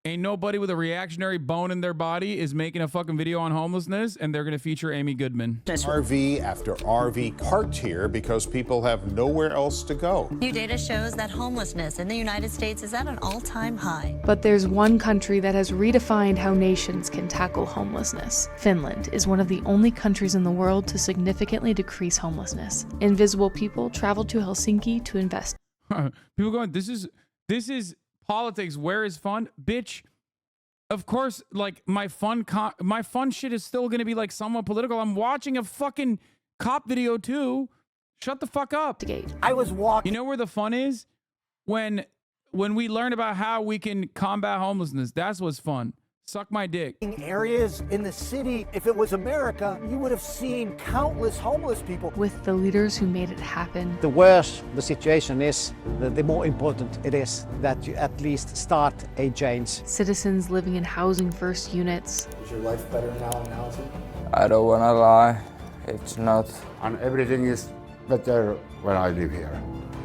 Ain't nobody with a reactionary bone in their body is making a fucking video on homelessness, and they're going to feature Amy Goodman. RV after RV parked here because people have nowhere else to go. New data shows that homelessness in the United States is at an all-time high. But there's one country that has redefined how nations can tackle homelessness. Finland is one of the only countries in the world to significantly decrease homelessness. Invisible people traveled to Helsinki to invest. People going, this is politics. Where is fun? Bitch, of course, like, my fun shit is still going to be, like, somewhat political. I'm watching a fucking cop video, too. Shut the fuck up. I was walking. You know where the fun is? When we learn about how we can combat homelessness. That's what's fun. Suck my dick. Areas in the city, if it was America, you would have seen countless homeless people. With the leaders who made it happen. The worse the situation is, the more important it is that you at least start a change. Citizens living in housing first units. Is your life better now in housing? I don't wanna lie, it's not. And everything is better when I live here.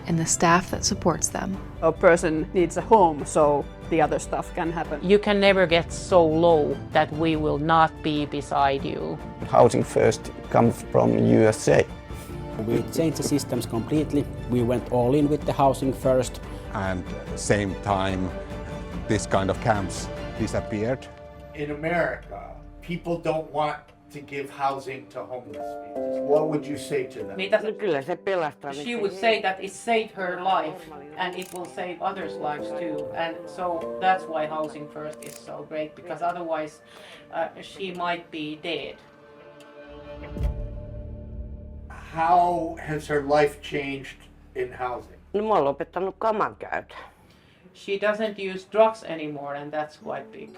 And the staff that supports them. A person needs a home, so the other stuff can happen. You can never get so low that we will not be beside you. Housing First comes from USA. We changed the systems completely. We went all in with the Housing First. And same time, this kind of camps disappeared. In America, people don't want to give housing to homeless people. What would you say to them? She would say that it saved her life and it will save others' lives too. And so that's why Housing First is so great, because otherwise she might be dead. How has her life changed in housing? She doesn't use drugs anymore, and that's quite big.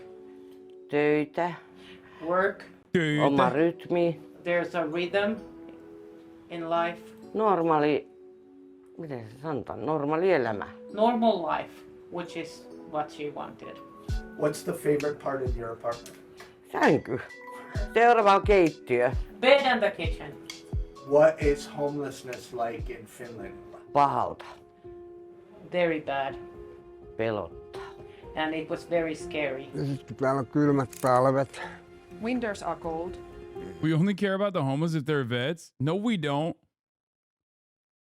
Work. There's a rhythm in life. Normal life, which is what she wanted. What's the favorite part of your apartment? Bed and the kitchen. What is homelessness like in Finland? Very bad. And it was very scary. Winters are cold. We only care about the homeless if they're vets? No, we don't.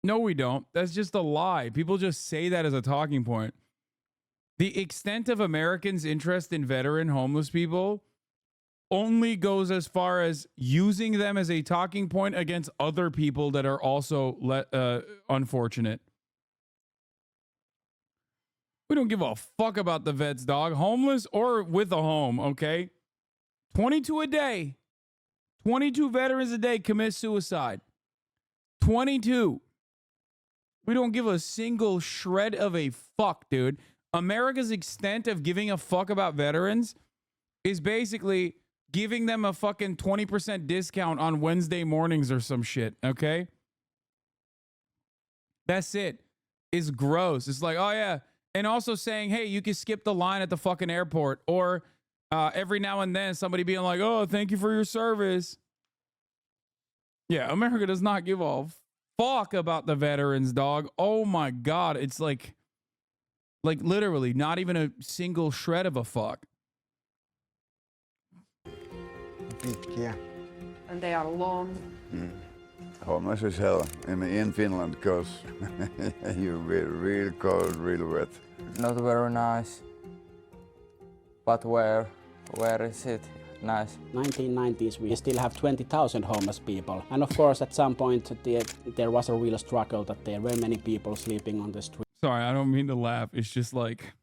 No, we don't. That's just a lie. People just say that as a talking point. The extent of Americans' interest in veteran homeless people only goes as far as using them as a talking point against other people that are also unfortunate. We don't give a fuck about the vets, dog. Homeless or with a home, okay? 22 a day. 22 veterans a day commit suicide. 22. We don't give a single shred of a fuck, dude. America's extent of giving a fuck about veterans is basically giving them a fucking 20% discount on Wednesday mornings or some shit, okay? That's it. It's gross. It's like, oh yeah. And also saying, hey, you can skip the line at the fucking airport. Or every now and then somebody being like, oh, thank you for your service. Yeah, America does not give a fuck about the veterans, dog. Oh my God. It's like literally not even a single shred of a fuck. And they are long. Homeless is hell in Finland because you're real cold, real wet. Not very nice. But where is it nice? 1990s, we still have 20,000 homeless people. And of course, at some point, there was a real struggle that there were many people sleeping on the street. Sorry, I don't mean to laugh. It's just like...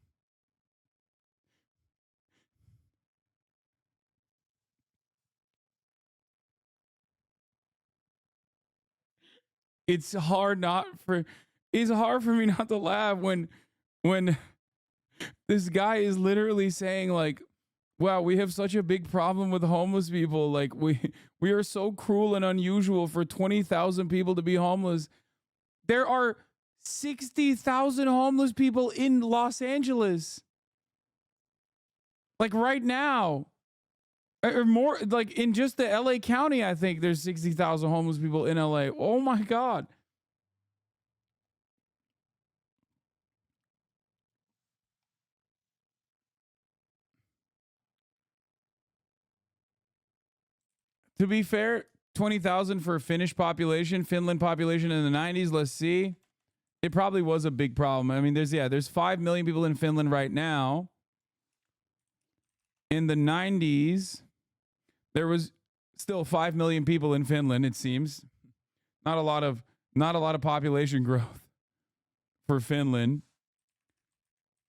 It's hard for me not to laugh when this guy is literally saying like, wow, we have such a big problem with homeless people. Like we are so cruel and unusual for 20,000 people to be homeless. There are 60,000 homeless people in Los Angeles. Like right now. Or more, like in just the LA County, I think there's 60,000 homeless people in LA. Oh my God. to be fair, 20,000 for Finnish population, Finland population in the 90s. Let's see. It probably was a big problem. I mean, there's 5 million people in Finland right now. In the 90s, there was still 5 million people in Finland, it seems. Not a lot of population growth for Finland.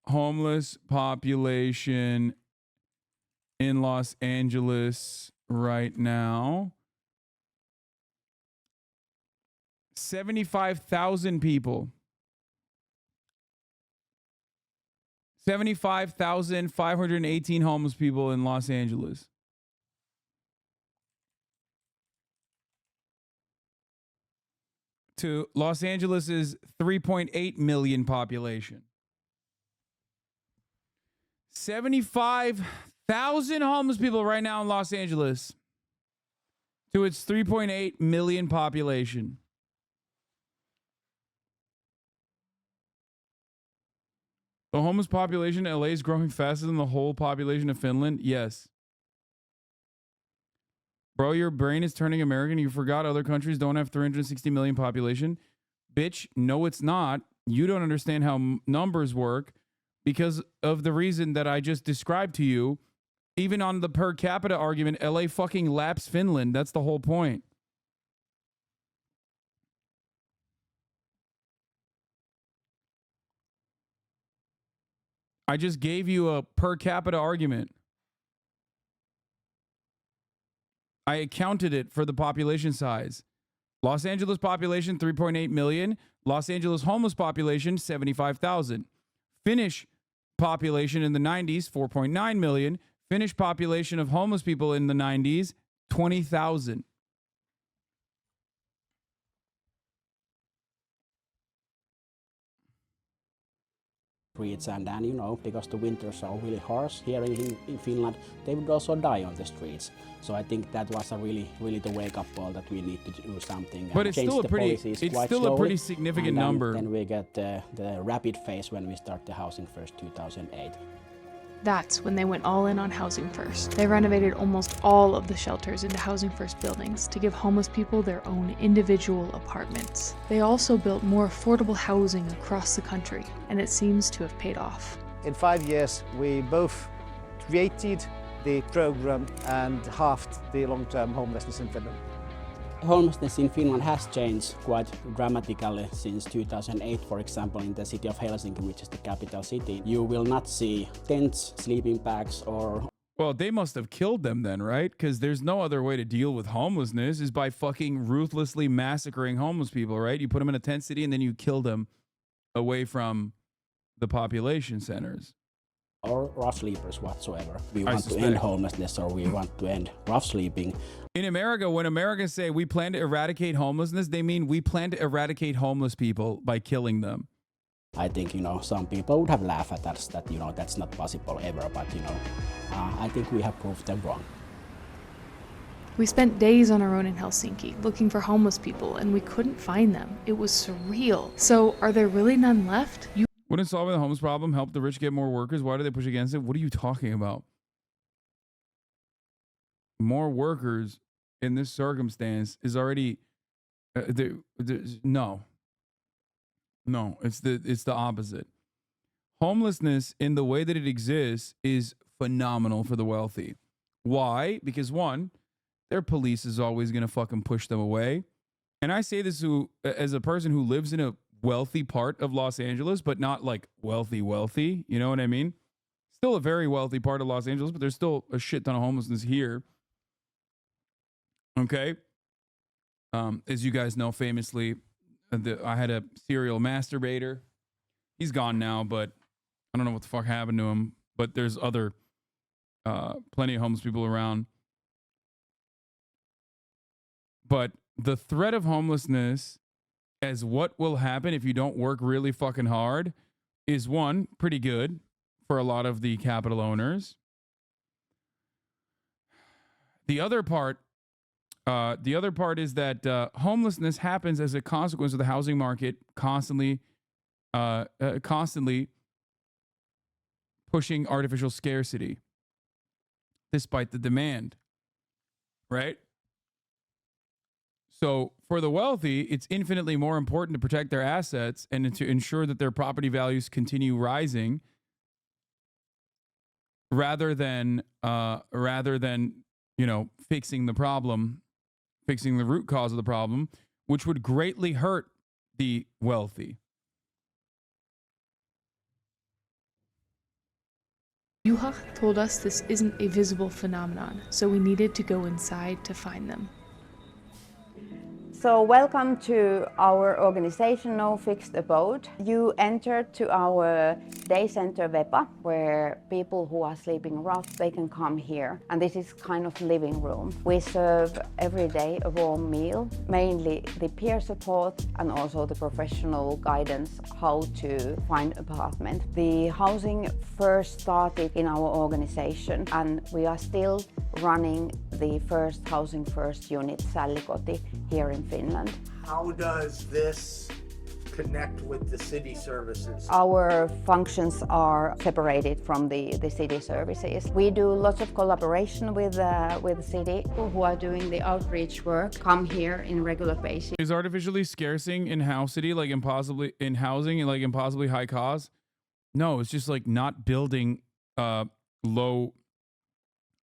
Homeless population in Los Angeles right now. 75,000 people. 75,518 homeless people in Los Angeles. To Los Angeles' 3.8 million population. 75,000 homeless people right now in Los Angeles to its 3.8 million population. The homeless population in LA is growing faster than the whole population of Finland? Yes. Bro, your brain is turning American. You forgot other countries don't have 360 million population. Bitch, no, it's not. You don't understand how numbers work because of the reason that I just described to you. Even on the per capita argument, LA fucking laps Finland. That's the whole point. I just gave you a per capita argument. I accounted it for the population size. Los Angeles population, 3.8 million. Los Angeles homeless population, 75,000. Finnish population in the 90s, 4.9 million. Finnish population of homeless people in the 90s, 20,000. Streets and you know, because the winters are really harsh here in Finland, they would also die on the streets. So I think that was a really the wake up call that we need to do something. But it's still a pretty significant number. Then we get the rapid phase when we start the Housing First 2008. That's when they went all in on Housing First. They renovated almost all of the shelters into Housing First buildings to give homeless people their own individual apartments. They also built more affordable housing across the country, and it seems to have paid off. In 5 years, we both created the program and halved the long-term homelessness in Finland. Homelessness in Finland has changed quite dramatically since 2008, for example, in the city of Helsinki, which is the capital city. You will not see tents, sleeping bags, or... Well, they must have killed them then, right? Because there's no other way to deal with homelessness is by fucking ruthlessly massacring homeless people, right? You put them in a tent city and then you kill them away from the population centers. Or rough sleepers whatsoever. We want to end homelessness, or we want to end rough sleeping. In America, when Americans say we plan to eradicate homelessness, they mean we plan to eradicate homeless people by killing them. I think, you know, some people would have laughed at us that, you know, that's not possible ever, but, you know, I think we have proved them wrong. We spent days on our own in Helsinki looking for homeless people, and we couldn't find them. It was surreal. So, are there really none left? Wouldn't solving the homeless problem help the rich get more workers? Why do they push against it? What are you talking about? More workers in this circumstance is already no, it's the opposite. Homelessness in the way that it exists is phenomenal for the wealthy. Why? Because one, their police is always going to fucking push them away. And I say this as a person who lives in a wealthy part of Los Angeles, but not like wealthy, you know what I mean? Still a very wealthy part of Los Angeles, but there's still a shit ton of homelessness here. Okay. As you guys know, famously, I had a serial masturbator. He's gone now, but I don't know what the fuck happened to him, but there's other plenty of homeless people around. But the threat of homelessness as what will happen if you don't work really fucking hard is one, pretty good for a lot of the capital owners. The other part is that homelessness happens as a consequence of the housing market constantly pushing artificial scarcity despite the demand, right? So for the wealthy, it's infinitely more important to protect their assets and to ensure that their property values continue rising rather than fixing the problem, fixing the root cause of the problem, which would greatly hurt the wealthy. Juha told us this isn't a visible phenomenon, so we needed to go inside to find them. So welcome to our organization, No Fixed Abode. You entered to our day center Vepa, where people who are sleeping rough, they can come here. And this is kind of living room. We serve every day a warm meal, mainly the peer support and also the professional guidance how to find apartment. The housing first started in our organization, and we are still running the first Housing First unit, Sallikoti, here in Finland. How does this connect with the city services? Our functions are separated from the city services. We do lots of collaboration with the city. People who are doing the outreach work come here in regular basis. Is artificially scarcing in housing like impossibly high cost? No, it's just like not building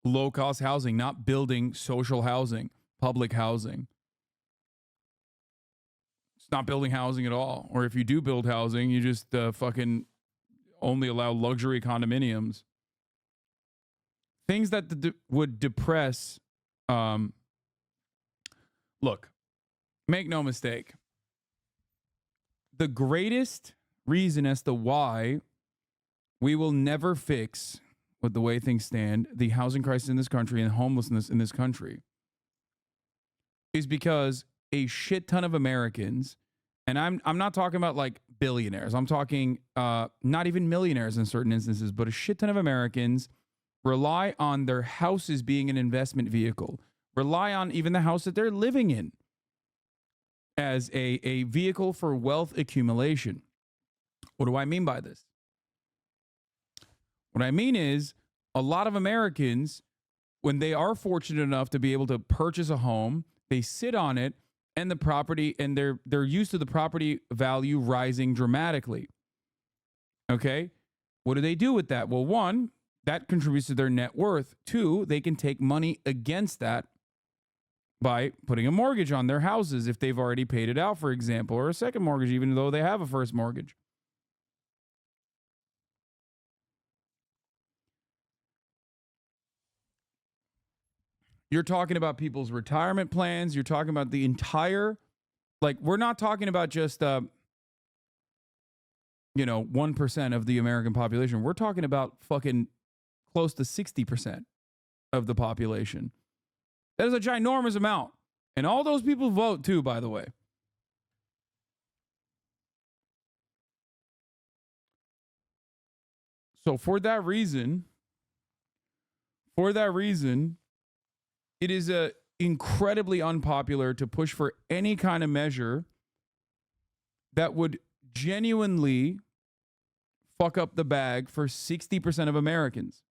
low cost housing, not building social housing, public housing. It's not building housing at all. Or if you do build housing, you just fucking only allow luxury condominiums. Things that would depress. Look, make no mistake. The greatest reason as to why we will never fix, with the way things stand, the housing crisis in this country and homelessness in this country is because a shit ton of Americans, and I'm not talking about like billionaires, I'm talking not even millionaires in certain instances, but a shit ton of Americans rely on their houses being an investment vehicle, rely on even the house that they're living in as a vehicle for wealth accumulation. What do I mean by this? What I mean is a lot of Americans, when they are fortunate enough to be able to purchase a home, they sit on it and the property, and they're used to the property value rising dramatically. Okay? What do they do with that? Well, one, that contributes to their net worth. Two, they can take money against that by putting a mortgage on their houses if they've already paid it out, for example, or a second mortgage, even though they have a first mortgage. You're talking about people's retirement plans. You're talking about the entire, like, we're not talking about just, 1% of the American population. We're talking about fucking close to 60% of the population. That is a ginormous amount. And all those people vote too, by the way. So for that reason, it is incredibly unpopular to push for any kind of measure that would genuinely fuck up the bag for 60% of Americans.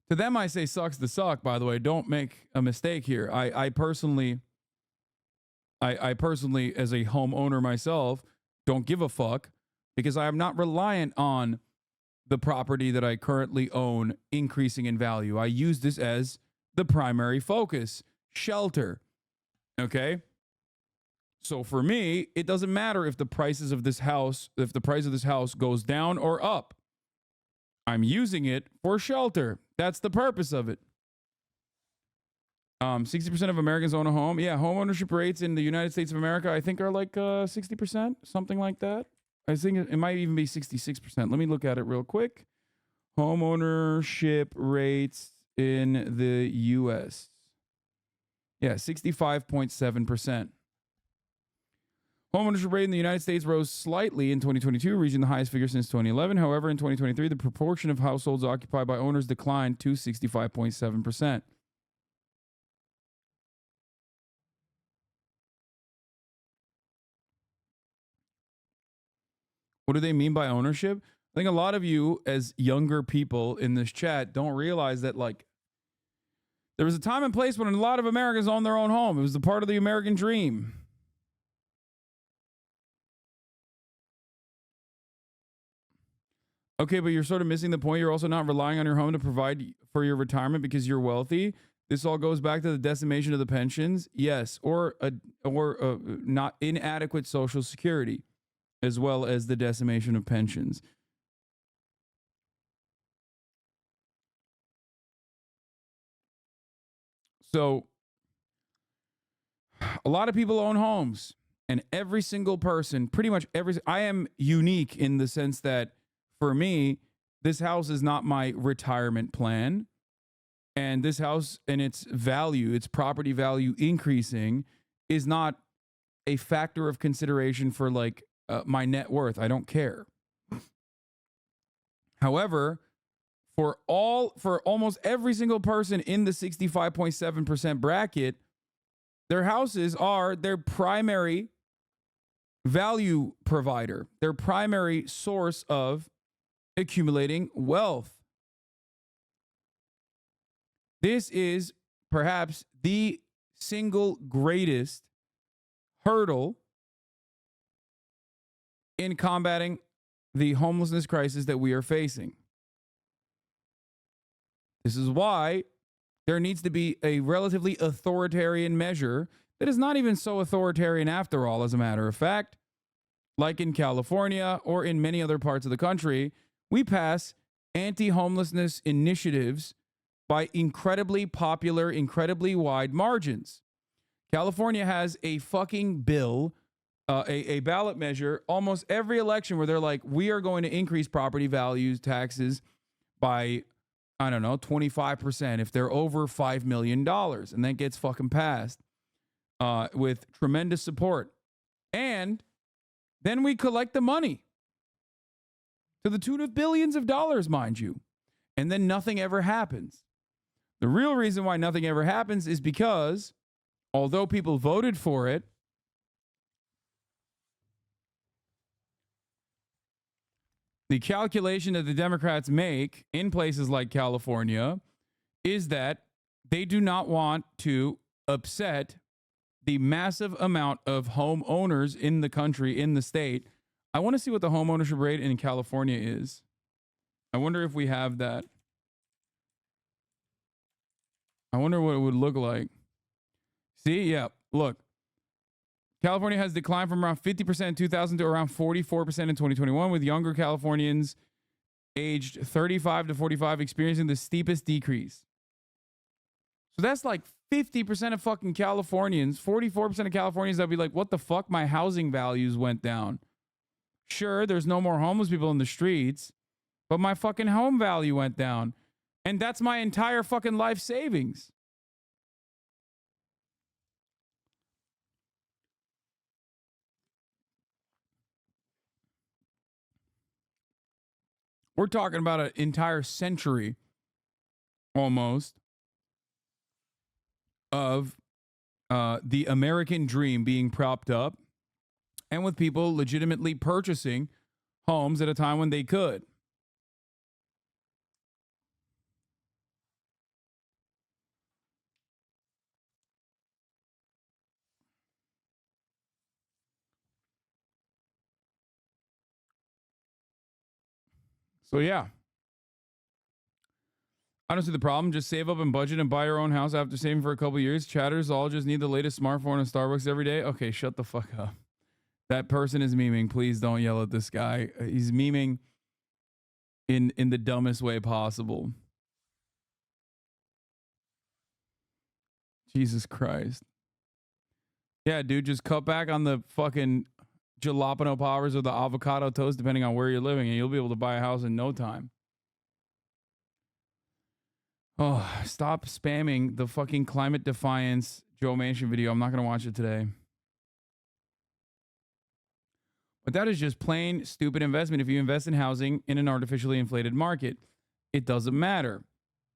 To them, I say sucks to suck, by the way. Don't make a mistake here. I personally, as a homeowner myself, don't give a fuck because I am not reliant on the property that I currently own increasing in value. I use this as the primary focus, shelter. Okay? So for me, it doesn't matter if the price of this house goes down or up. I'm using it for shelter. That's the purpose of it. 60% of Americans own a home. Yeah, home ownership rates in the United States of America, I think, are like 60%, something like that. I think it might even be 66%. Let me look at it real quick. Home ownership rates in the U.S. Yeah, 65.7%. Home ownership rate in the United States rose slightly in 2022, reaching the highest figure since 2011. However, in 2023, the proportion of households occupied by owners declined to 65.7%. What do they mean by ownership? I think a lot of you as younger people in this chat don't realize that, like, There was a time and place when a lot of Americans owned their own home. It was a part of the American dream. Okay, but you're sort of missing the point. You're also not relying on your home to provide for your retirement because you're wealthy. This all goes back to the decimation of the pensions. Yes, or not inadequate Social Security, as well as the decimation of pensions. So a lot of people own homes, and every single person, pretty much I am unique in the sense that for me, this house is not my retirement plan. And this house and its value, its property value increasing is not a factor of consideration for like my net worth. I don't care. However, for almost every single person in the 65.7% bracket, their houses are their primary value provider, their primary source of accumulating wealth. This is perhaps the single greatest hurdle in combating the homelessness crisis that we are facing. This is why there needs to be a relatively authoritarian measure that is not even so authoritarian after all, as a matter of fact. Like in California or in many other parts of the country, we pass anti-homelessness initiatives by incredibly popular, incredibly wide margins. California has a fucking bill, a ballot measure, almost every election where they're like, we are going to increase property values taxes by, I don't know, 25% if they're over $5 million. And that gets fucking passed with tremendous support. And then we collect the money to the tune of billions of dollars, mind you. And then nothing ever happens. The real reason why nothing ever happens is because, although people voted for it, the calculation that the Democrats make in places like California is that they do not want to upset the massive amount of homeowners in the country, in the state. I want to see what the homeownership rate in California is. I wonder if we have that. I wonder what it would look like. See, yeah, look. California has declined from around 50% in 2000 to around 44% in 2021, with younger Californians aged 35 to 45 experiencing the steepest decrease. So that's like 50% of fucking Californians, 44% of Californians that'll be like, what the fuck? My housing values went down. Sure, there's no more homeless people in the streets, but my fucking home value went down. And that's my entire fucking life savings. We're talking about an entire century almost of the American dream being propped up and with people legitimately purchasing homes at a time when they could. So yeah, I don't see the problem. Just save up and budget and buy your own house after saving for a couple years. Chatters all just need the latest smartphone and Starbucks every day. Okay, shut the fuck up. That person is memeing. Please don't yell at this guy. He's memeing in the dumbest way possible. Jesus Christ. Yeah, dude, just cut back on the fucking jalapeno poppers or the avocado toast, depending on where you're living, and you'll be able to buy a house in no time. Oh, stop spamming the fucking climate defiance Joe Manchin video. I'm not going to watch it today. But that is just plain stupid investment. If you invest in housing in an artificially inflated market, it doesn't matter.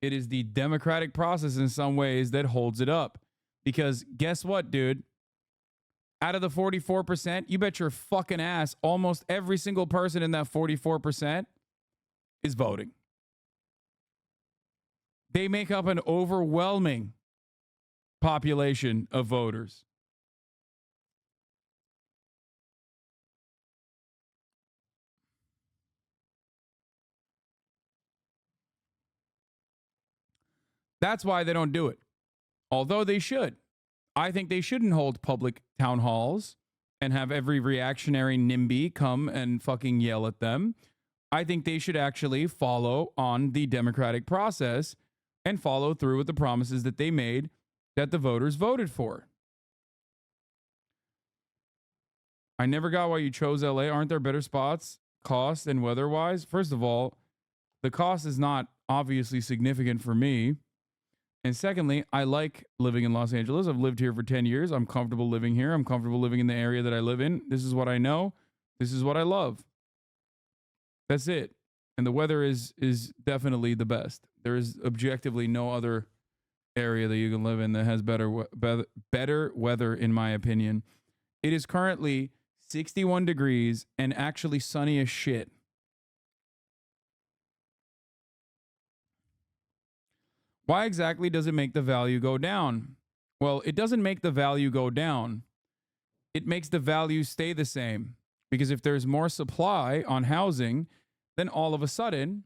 It is the democratic process in some ways that holds it up. Because guess what, dude? Out of the 44%, you bet your fucking ass almost every single person in that 44% is voting. They make up an overwhelming population of voters. That's why they don't do it. Although they should. I think they shouldn't hold public town halls and have every reactionary NIMBY come and fucking yell at them. I think they should actually follow on the democratic process and follow through with the promises that they made that the voters voted for. I never got why you chose LA. Aren't there better spots, cost and weather-wise? First of all, the cost is not obviously significant for me. And secondly, I like living in Los Angeles. I've lived here for 10 years. I'm comfortable living here. I'm comfortable living in the area that I live in. This is what I know. This is what I love. That's it. And the weather is definitely the best. There is objectively no other area that you can live in that has better weather, in my opinion. It is currently 61 degrees and actually sunny as shit. Why exactly does it make the value go down? Well, it doesn't make the value go down. It makes the value stay the same. Because if there's more supply on housing, then all of a sudden,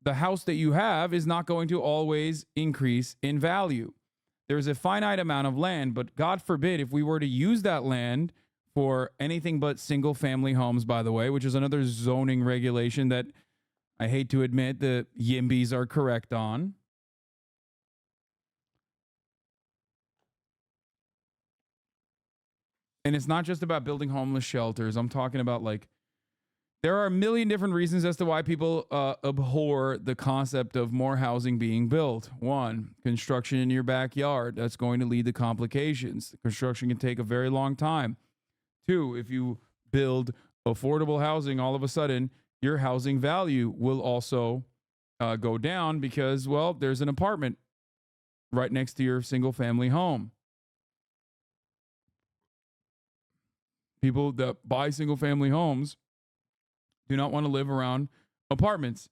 the house that you have is not going to always increase in value. There's a finite amount of land, but God forbid if we were to use that land for anything but single family homes, by the way, which is another zoning regulation that I hate to admit the Yimbys are correct on. And it's not just about building homeless shelters. I'm talking about, like, there are a million different reasons as to why people abhor the concept of more housing being built. One, construction in your backyard. That's going to lead to complications. Construction can take a very long time. Two, if you build affordable housing, all of a sudden, your housing value will also go down because, well, there's an apartment right next to your single family home. People that buy single family homes do not want to live around apartments.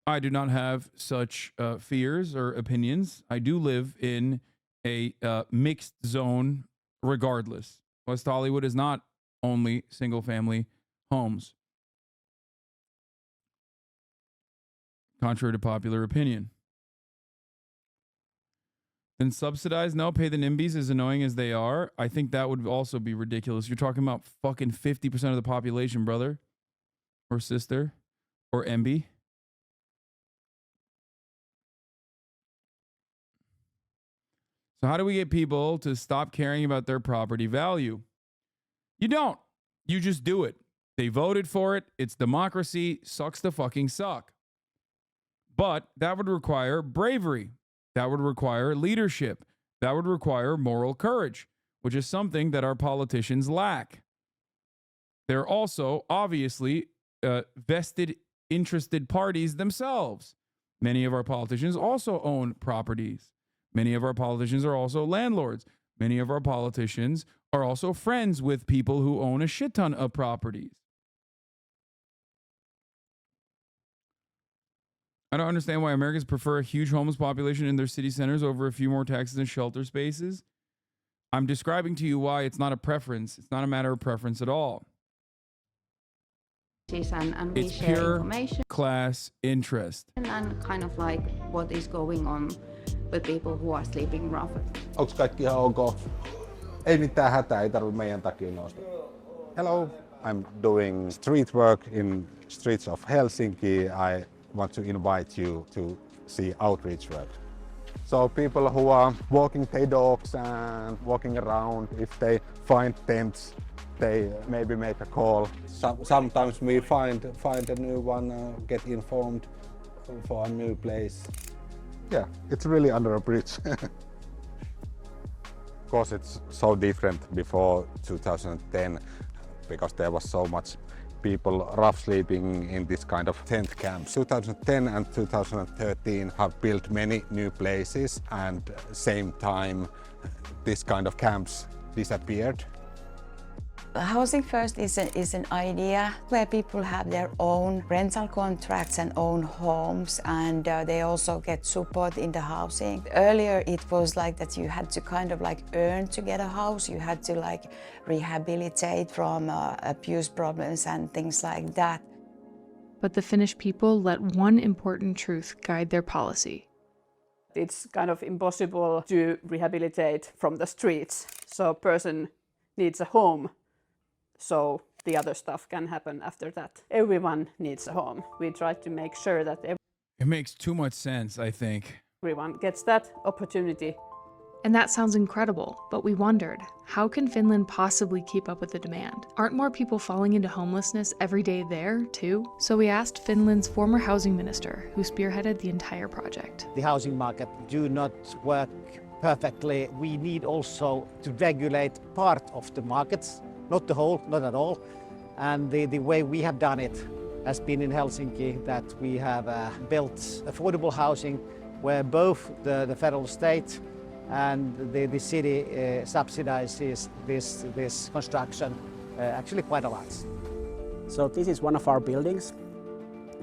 I do not have such fears or opinions. I do live in a mixed zone regardless. West Hollywood is not only single family homes, contrary to popular opinion. Then subsidize? No, pay the NIMBYs, as annoying as they are. I think that would also be ridiculous. You're talking about fucking 50% of the population, brother. Or sister. Or MB. So how do we get people to stop caring about their property value? You don't. You just do it. They voted for it. It's democracy. Sucks to fucking suck. But that would require bravery. That would require leadership. That would require moral courage, which is something that our politicians lack. They're also obviously vested, interested parties themselves. Many of our politicians also own properties. Many of our politicians are also landlords. Many of our politicians are also friends with people who own a shit ton of properties. I don't understand why Americans prefer a huge homeless population in their city centers over a few more taxes and shelter spaces. I'm describing to you why it's not a preference. It's not a matter of preference at all. And we It's share pure information class interest. and kind of like what is going on with people who are sleeping rough. Onks kaikki ihan ok? Ei mitään hätää, ei tarvitse meidän takia nousta. Hello, I'm doing street work in streets of Helsinki. I want to invite you to see outreach work. So people who are walking their dogs and walking around, if they find tents, they maybe make a call. Sometimes we find a new one, get informed for a new place. Yeah, it's really under a bridge. Of course, it's so different before 2010 because there was so much people rough sleeping in this kind of tent camps. 2010 and 2013 have built many new places, and same time this kind of camps disappeared. Housing First is an idea where people have their own rental contracts and own homes, and they also get support in the housing. Earlier it was like that you had to kind of like earn to get a house, you had to like rehabilitate from abuse problems and things like that. But the Finnish people let one important truth guide their policy. It's kind of impossible to rehabilitate from the streets, so a person needs a home, so the other stuff can happen after that. Everyone needs a home. We try to make sure that It makes too much sense, I think. everyone gets that opportunity. And that sounds incredible, but we wondered, how can Finland possibly keep up with the demand? Aren't more people falling into homelessness every day there, too? So we asked Finland's former housing minister, who spearheaded the entire project. The housing market do not work perfectly. We need also to regulate part of the markets, not the whole, not at all. And the way we have done it has been in Helsinki, that we have built affordable housing where both the federal state and the city subsidizes this construction actually quite a lot. So this is one of our buildings,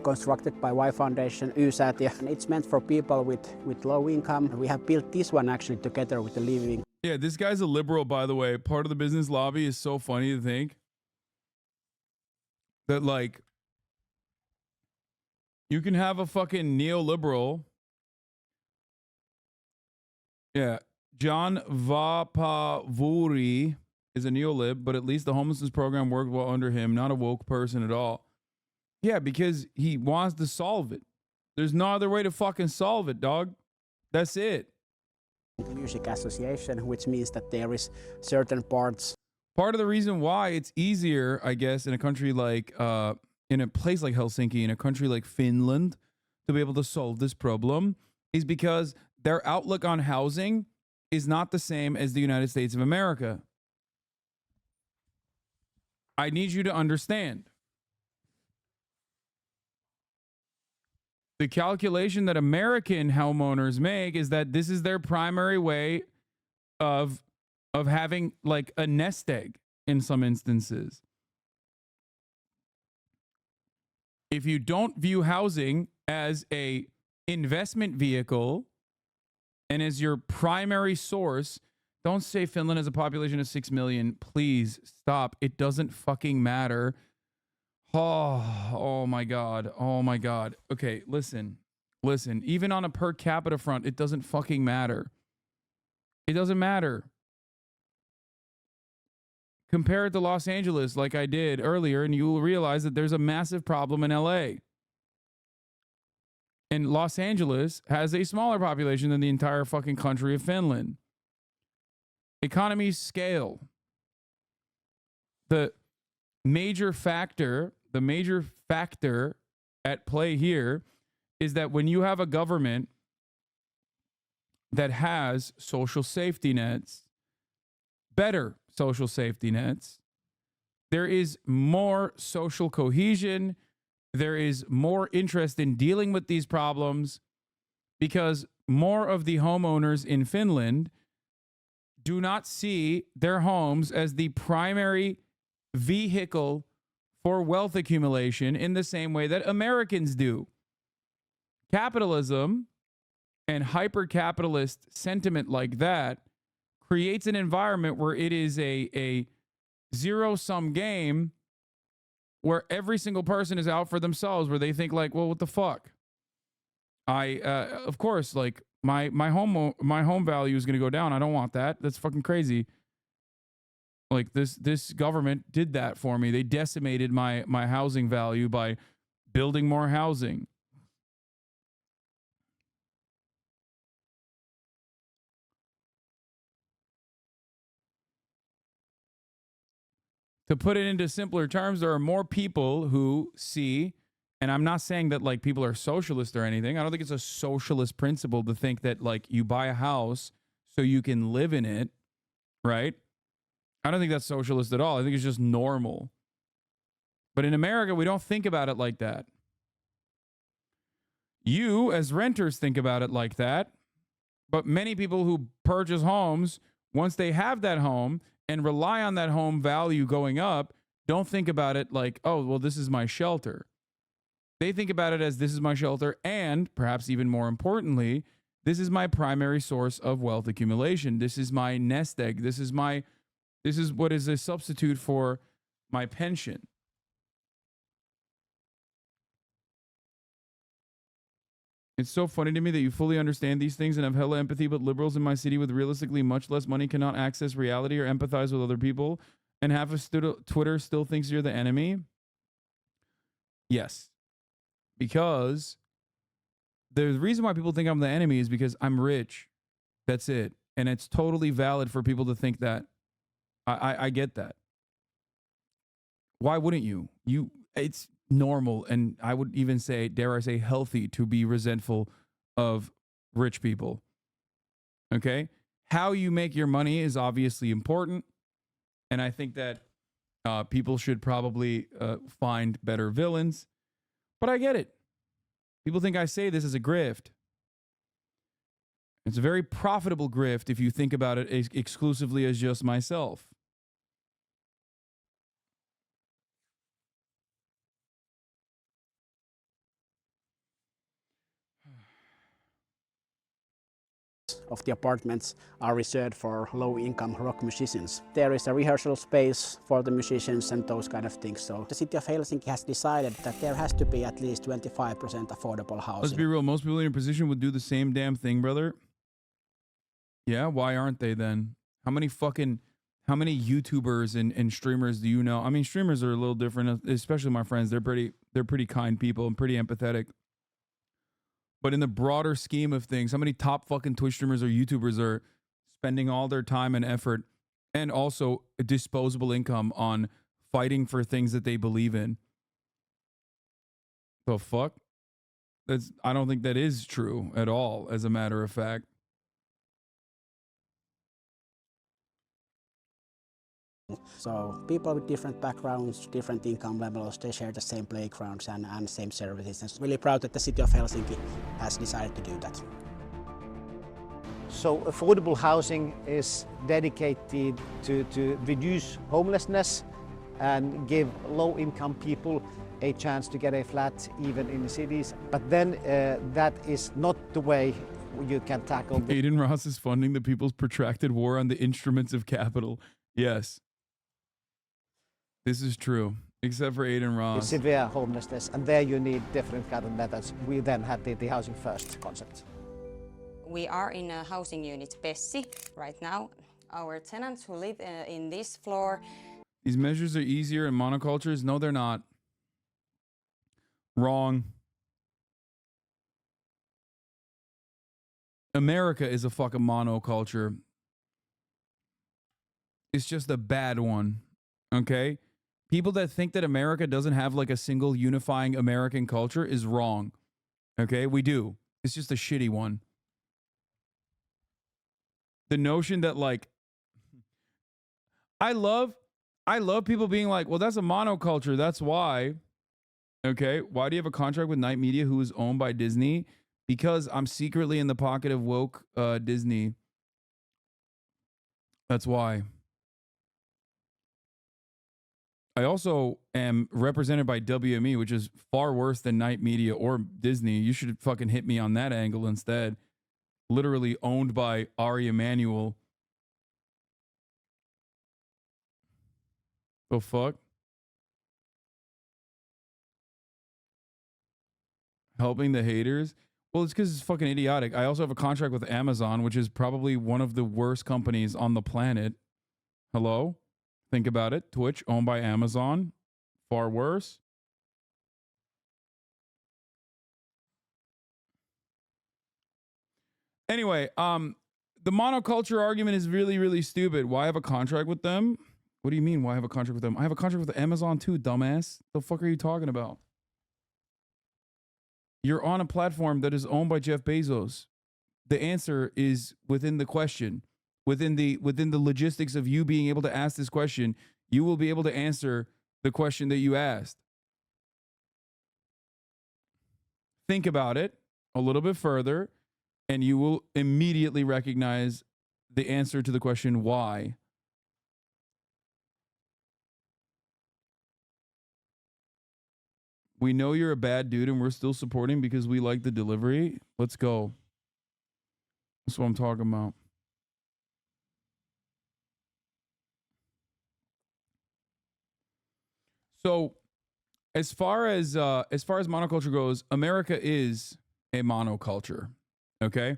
constructed by Y Foundation, Y-säätiö. It's meant for people with low income. We have built this one actually together with the living. Yeah, this guy's a liberal, by the way. Part of the business lobby is so funny to think that, like, you can have a fucking neoliberal. Yeah, John Vapavuri is a neolib, but at least the homelessness program worked well under him. Not a woke person at all. Yeah, because he wants to solve it. There's no other way to fucking solve it, dog. That's it. Music association, which means that there is certain parts. Part of the reason why it's easier, I guess, in a country like, in a place like Helsinki, in a country like Finland, to be able to solve this problem is because their outlook on housing is not the same as the United States of America. I need you to understand. The calculation that American homeowners make is that this is their primary way of having like a nest egg in some instances. If you don't view housing as a investment vehicle and as your primary source, don't say Finland has a population of 6 million. Please stop. It doesn't fucking matter. Oh my God. Oh my God. Okay, listen. Even on a per capita front, it doesn't fucking matter. It doesn't matter. Compare it to Los Angeles like I did earlier, and you will realize that there's a massive problem in LA. And Los Angeles has a smaller population than the entire fucking country of Finland. Economies scale. The major factor at play here is that when you have a government that has social safety nets, better social safety nets, there is more social cohesion. There is more interest in dealing with these problems because more of the homeowners in Finland do not see their homes as the primary vehicle for wealth accumulation in the same way that Americans do. Capitalism and hyper-capitalist sentiment like that creates an environment where it is a zero-sum game where every single person is out for themselves, where they think like, well, what the fuck? Of course, like my home value is going to go down. I don't want that. That's fucking crazy. Like this government did that for me. They decimated my housing value by building more housing. To put it into simpler terms, there are more people who see, and I'm not saying that like people are socialist or anything. I don't think it's a socialist principle to think that like you buy a house so you can live in it, right? I don't think that's socialist at all. I think it's just normal. But in America, we don't think about it like that. You, as renters, think about it like that. But many people who purchase homes, once they have that home and rely on that home value going up don't think about it like, oh, well, this is my shelter. They think about it as this is my shelter, and perhaps even more importantly, this is my primary source of wealth accumulation. This is my nest egg. This is what is a substitute for my pension. It's so funny to me that you fully understand these things and have hella empathy, but liberals in my city with realistically much less money cannot access reality or empathize with other people, and half of Twitter still thinks you're the enemy. Yes. Because the reason why people think I'm the enemy is because I'm rich. That's it. And it's totally valid for people to think that. I get that. Why wouldn't you? It's normal, and I would even say, dare I say, healthy to be resentful of rich people. Okay? How you make your money is obviously important, and I think that people should probably find better villains, but I get it. People think I say this as a grift. It's a very profitable grift if you think about it exclusively as just myself. Of the apartments are reserved for low-income rock musicians. There is a rehearsal space for the musicians and those kind of things. So the city of Helsinki has decided that there has to be at least 25% affordable housing. Let's be real. Most people in your position would do the same damn thing, brother. Yeah, why aren't they then? How many YouTubers and streamers do you know? I mean, streamers are a little different, especially my friends. They're pretty kind people and pretty empathetic. But in the broader scheme of things, how many top fucking Twitch streamers or YouTubers are spending all their time and effort and also disposable income on fighting for things that they believe in? The fuck? I don't think that is true at all, as a matter of fact. So people with different backgrounds, different income levels, they share the same playgrounds and same services. And I'm really proud that the city of Helsinki has decided to do that. So affordable housing is dedicated to reduce homelessness and give low-income people a chance to get a flat even in the cities. But then that is not the way you can tackle. Aiden Ross is funding the people's protracted war on the instruments of capital. Yes. This is true, except for Aiden Ross. Severe homelessness, and there you need different kind of methods. We then had the housing first concept. We are in a housing unit, Pessi, right now. Our tenants who live in this floor. These measures are easier in monocultures? No, they're not. Wrong. America is a fucking monoculture. It's just a bad one, okay? People that think that America doesn't have like a single unifying American culture is wrong, okay? We do. It's just a shitty one. The notion that like, I love people being like, well, that's a monoculture. That's why. Okay. Why do you have a contract with Night Media, who is owned by Disney? Because I'm secretly in the pocket of woke Disney. That's why. I also am represented by WME, which is far worse than Night Media or Disney. You should fucking hit me on that angle instead. Literally owned by Ari Emanuel. The fuck? Helping the haters? Well, it's because it's fucking idiotic. I also have a contract with Amazon, which is probably one of the worst companies on the planet. Hello? Think about it. Twitch, owned by Amazon. Far worse. Anyway, the monoculture argument is really, really stupid. Why have a contract with them? What do you mean, why have a contract with them? I have a contract with Amazon too, dumbass. The fuck are you talking about? You're on a platform that is owned by Jeff Bezos. The answer is within the question. Within the logistics of you being able to ask this question, you will be able to answer the question that you asked. Think about it a little bit further, and you will immediately recognize the answer to the question, why? We know you're a bad dude and we're still supporting because we like the delivery. Let's go. That's what I'm talking about. So, as far as monoculture goes, America is a monoculture. Okay?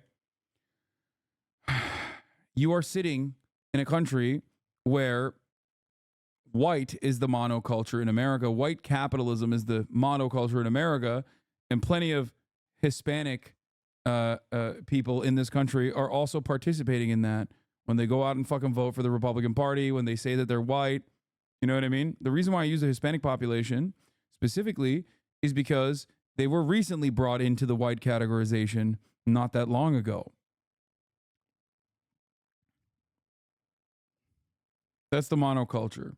You are sitting in a country where white is the monoculture in America. White capitalism is the monoculture in America, and plenty of Hispanic people in this country are also participating in that when they go out and fucking vote for the Republican Party, when they say that they're white. You know what I mean? The reason why I use the Hispanic population specifically is because they were recently brought into the white categorization not that long ago. That's the monoculture.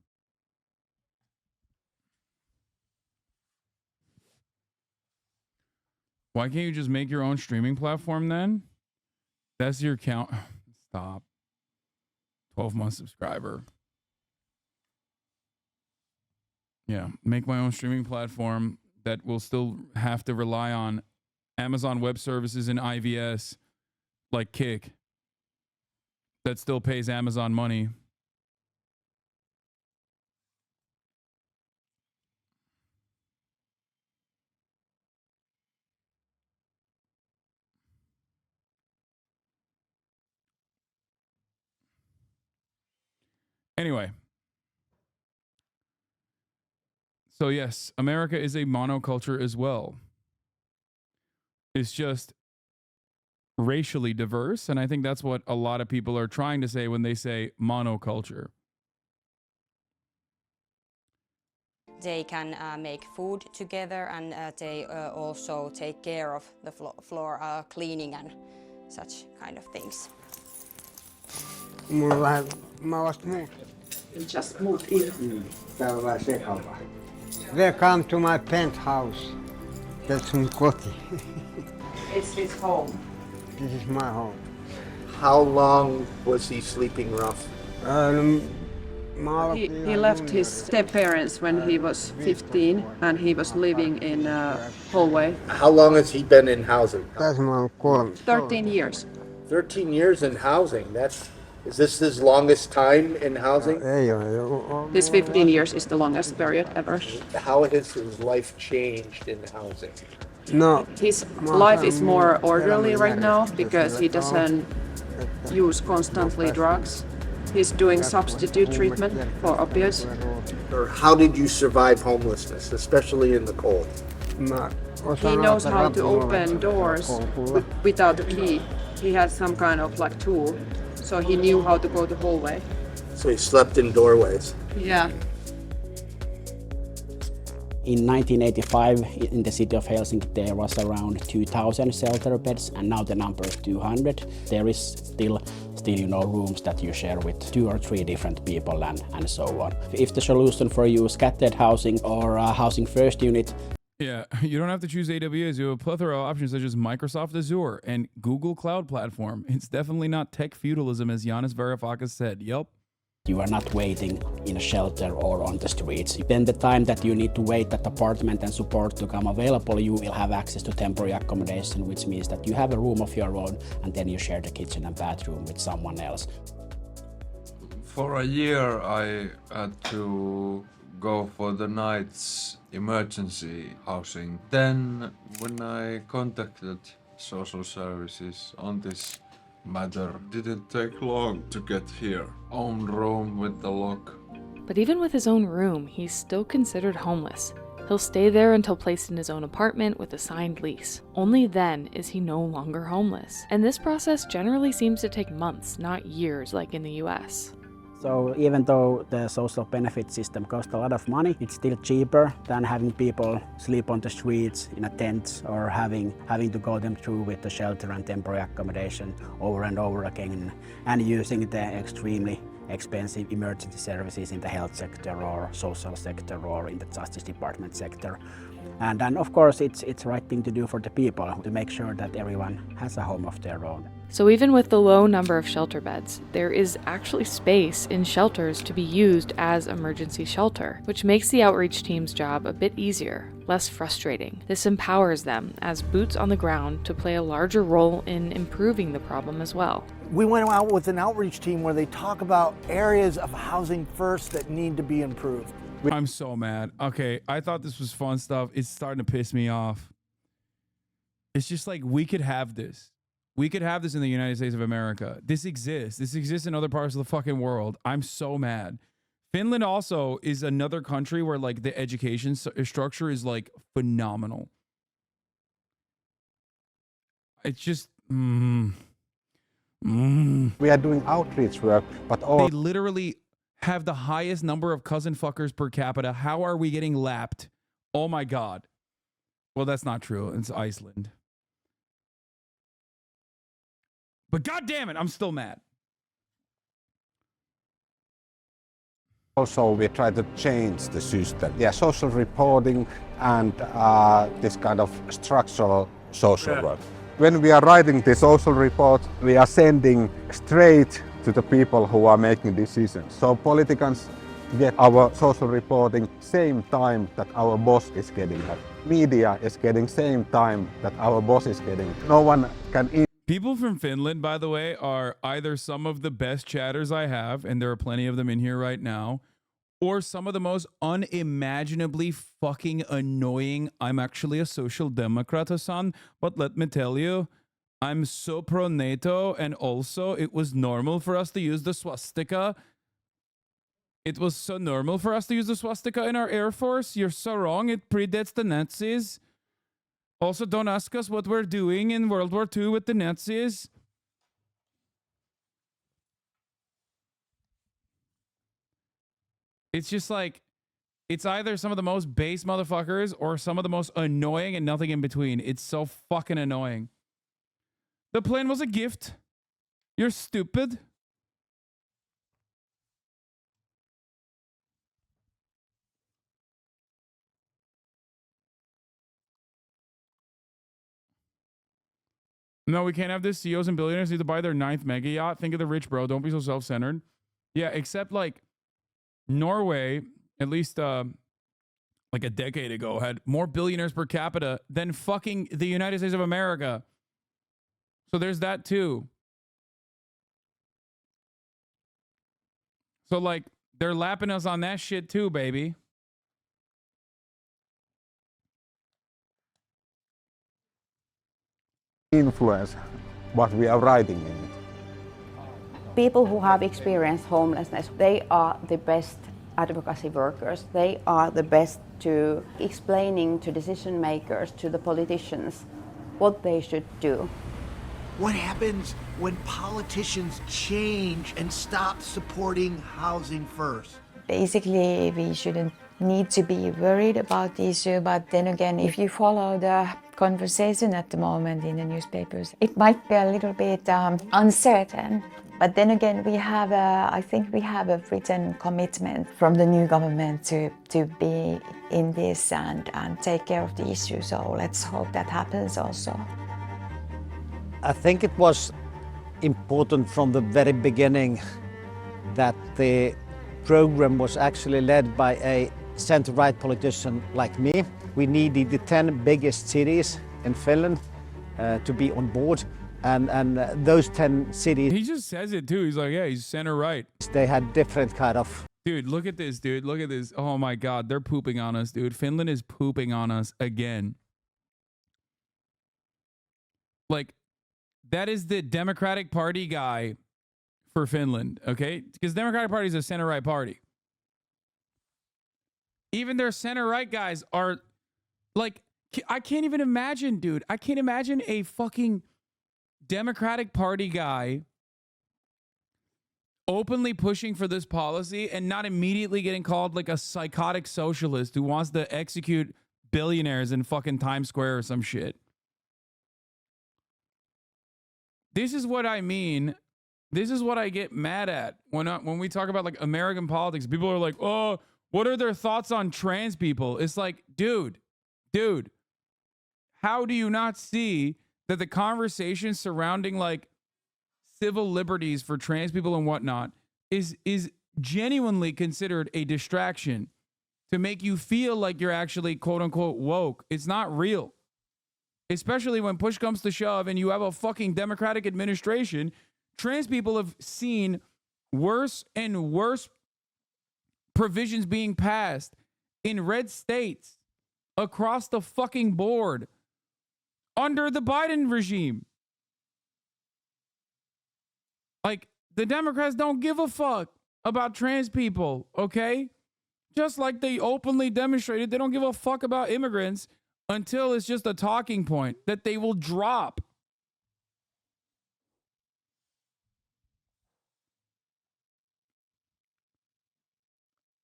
Why can't you just make your own streaming platform then? That's your account. Stop. 12-month subscriber. Yeah, make my own streaming platform that will still have to rely on Amazon Web Services and IVS like Kick. That still pays Amazon money. Anyway. So yes, America is a monoculture as well. It's just racially diverse, and I think that's what a lot of people are trying to say when they say monoculture. They can make food together, and they also take care of the floor cleaning and such kind of things. Just moved in. They come to my penthouse. That's my koti. It's his home. This is my home. How long was he sleeping rough? He left his step-parents when he was 15, and he was living in a hallway. How long has he been in housing? 13 years. 13 years in housing. Is this his longest time in housing? This 15 years is the longest period ever. How has his life changed in housing? No. His life is more orderly right now because he doesn't use constantly drugs. He's doing substitute treatment for opiates. How did you survive homelessness, especially in the cold? He knows how to open doors without a key. He had some kind of like tool, so he knew how to go the hallway. So he slept in doorways? Yeah. In 1985, in the city of Helsinki, there was around 2,000 shelter beds, and now the number is 200. There is still rooms that you share with 2 or 3 different people and so on. If the solution for you is scattered housing or housing first unit. Yeah, you don't have to choose AWS. You have a plethora of options such as Microsoft Azure and Google Cloud Platform. It's definitely not tech feudalism, as Yanis Varoufakis said. Yup. You are not waiting in a shelter or on the streets. Then the time that you need to wait that apartment and support to come available, you will have access to temporary accommodation, which means that you have a room of your own and then you share the kitchen and bathroom with someone else. For a year I had to go for the night's emergency housing. Then when I contacted social services on this matter, didn't take long to get here. Own room with the lock. But even with his own room, he's still considered homeless. He'll stay there until placed in his own apartment with a signed lease. Only then is he no longer homeless. And this process generally seems to take months, not years like in the US. So even though the social benefit system costs a lot of money, it's still cheaper than having people sleep on the streets in a tent or having to go them through with the shelter and temporary accommodation over and over again and using the extremely expensive emergency services in the health sector or social sector or in the justice department sector. And then of course it's the right thing to do for the people to make sure that everyone has a home of their own. So even with the low number of shelter beds, there is actually space in shelters to be used as emergency shelter, which makes the outreach team's job a bit easier, less frustrating. This empowers them as boots on the ground to play a larger role in improving the problem as well. We went out with an outreach team where they talk about areas of housing first that need to be improved. I'm so mad. Okay, I thought this was fun stuff. It's starting to piss me off. It's just like, we could have this. We could have this in the United States of America. This exists. This exists in other parts of the fucking world. I'm so mad. Finland also is another country where like the education structure is like phenomenal. It's just... We are doing outreach work, but all... They literally have the highest number of cousin fuckers per capita. How are we getting lapped? Oh my God. Well, that's not true. It's Iceland. But God damn it, I'm still mad. Also, we try to change the system. Yeah, social reporting and this kind of structural social work. When we are writing the social report, we are sending straight to the people who are making decisions. So politicians get our social reporting same time that our boss is getting it. Media is getting same time that our boss is getting it. No one can... People from Finland, by the way, are either some of the best chatters I have, and there are plenty of them in here right now, or some of the most unimaginably fucking annoying. I'm actually a social democrat, Hasan, but let me tell you, I'm so pro NATO, and also it was normal for us to use the swastika. It was so normal for us to use the swastika in our Air Force. You're so wrong. It predates the Nazis. Also, don't ask us what we're doing in World War II with the Nazis. It's just like, it's either some of the most base motherfuckers or some of the most annoying and nothing in between. It's so fucking annoying. The plane was a gift. You're stupid. No, we can't have this. CEOs and billionaires need to buy their 9th mega yacht. Think of the rich, bro. Don't be so self-centered. Yeah, except like Norway, at least like a decade ago, had more billionaires per capita than fucking the United States of America. So there's that too. So like, they're lapping us on that shit too, baby. Influence what we are writing in it. People who have experienced homelessness, they are the best advocacy workers. They are the best to explaining to decision makers, to the politicians, what they should do. What happens when politicians change and stop supporting housing first? Basically, we shouldn't need to be worried about the issue, but then again, if you follow the conversation at the moment in the newspapers, it might be a little bit uncertain. But then again, we have I think we have a written commitment from the new government to be in this and take care of the issue. So let's hope that happens also. I think it was important from the very beginning that the program was actually led by a center-right politician like me. We needed the 10 biggest cities in Finland to be on board. And those 10 cities... He just says it too. He's like, yeah, he's center-right. They had different kind of... Dude, look at this, dude. Look at this. Oh my God, they're pooping on us, dude. Finland is pooping on us again. Like, that is the Democratic Party guy for Finland, okay? Because Democratic Party is a center-right party. Even their center-right guys are, like, I can't even imagine, dude. I can't imagine a fucking Democratic Party guy openly pushing for this policy and not immediately getting called like a psychotic socialist who wants to execute billionaires in fucking Times Square or some shit. This is what I mean. This is what I get mad at when we talk about like American politics. People are like, oh, what are their thoughts on trans people? It's like, dude, how do you not see that the conversation surrounding like civil liberties for trans people and whatnot is genuinely considered a distraction to make you feel like you're actually quote unquote woke. It's not real. Especially when push comes to shove and you have a fucking Democratic administration. Trans people have seen worse and worse provisions being passed in red states across the fucking board under the Biden regime. Like, the Democrats don't give a fuck about trans people, okay? Just like they openly demonstrated, they don't give a fuck about immigrants until it's just a talking point that they will drop.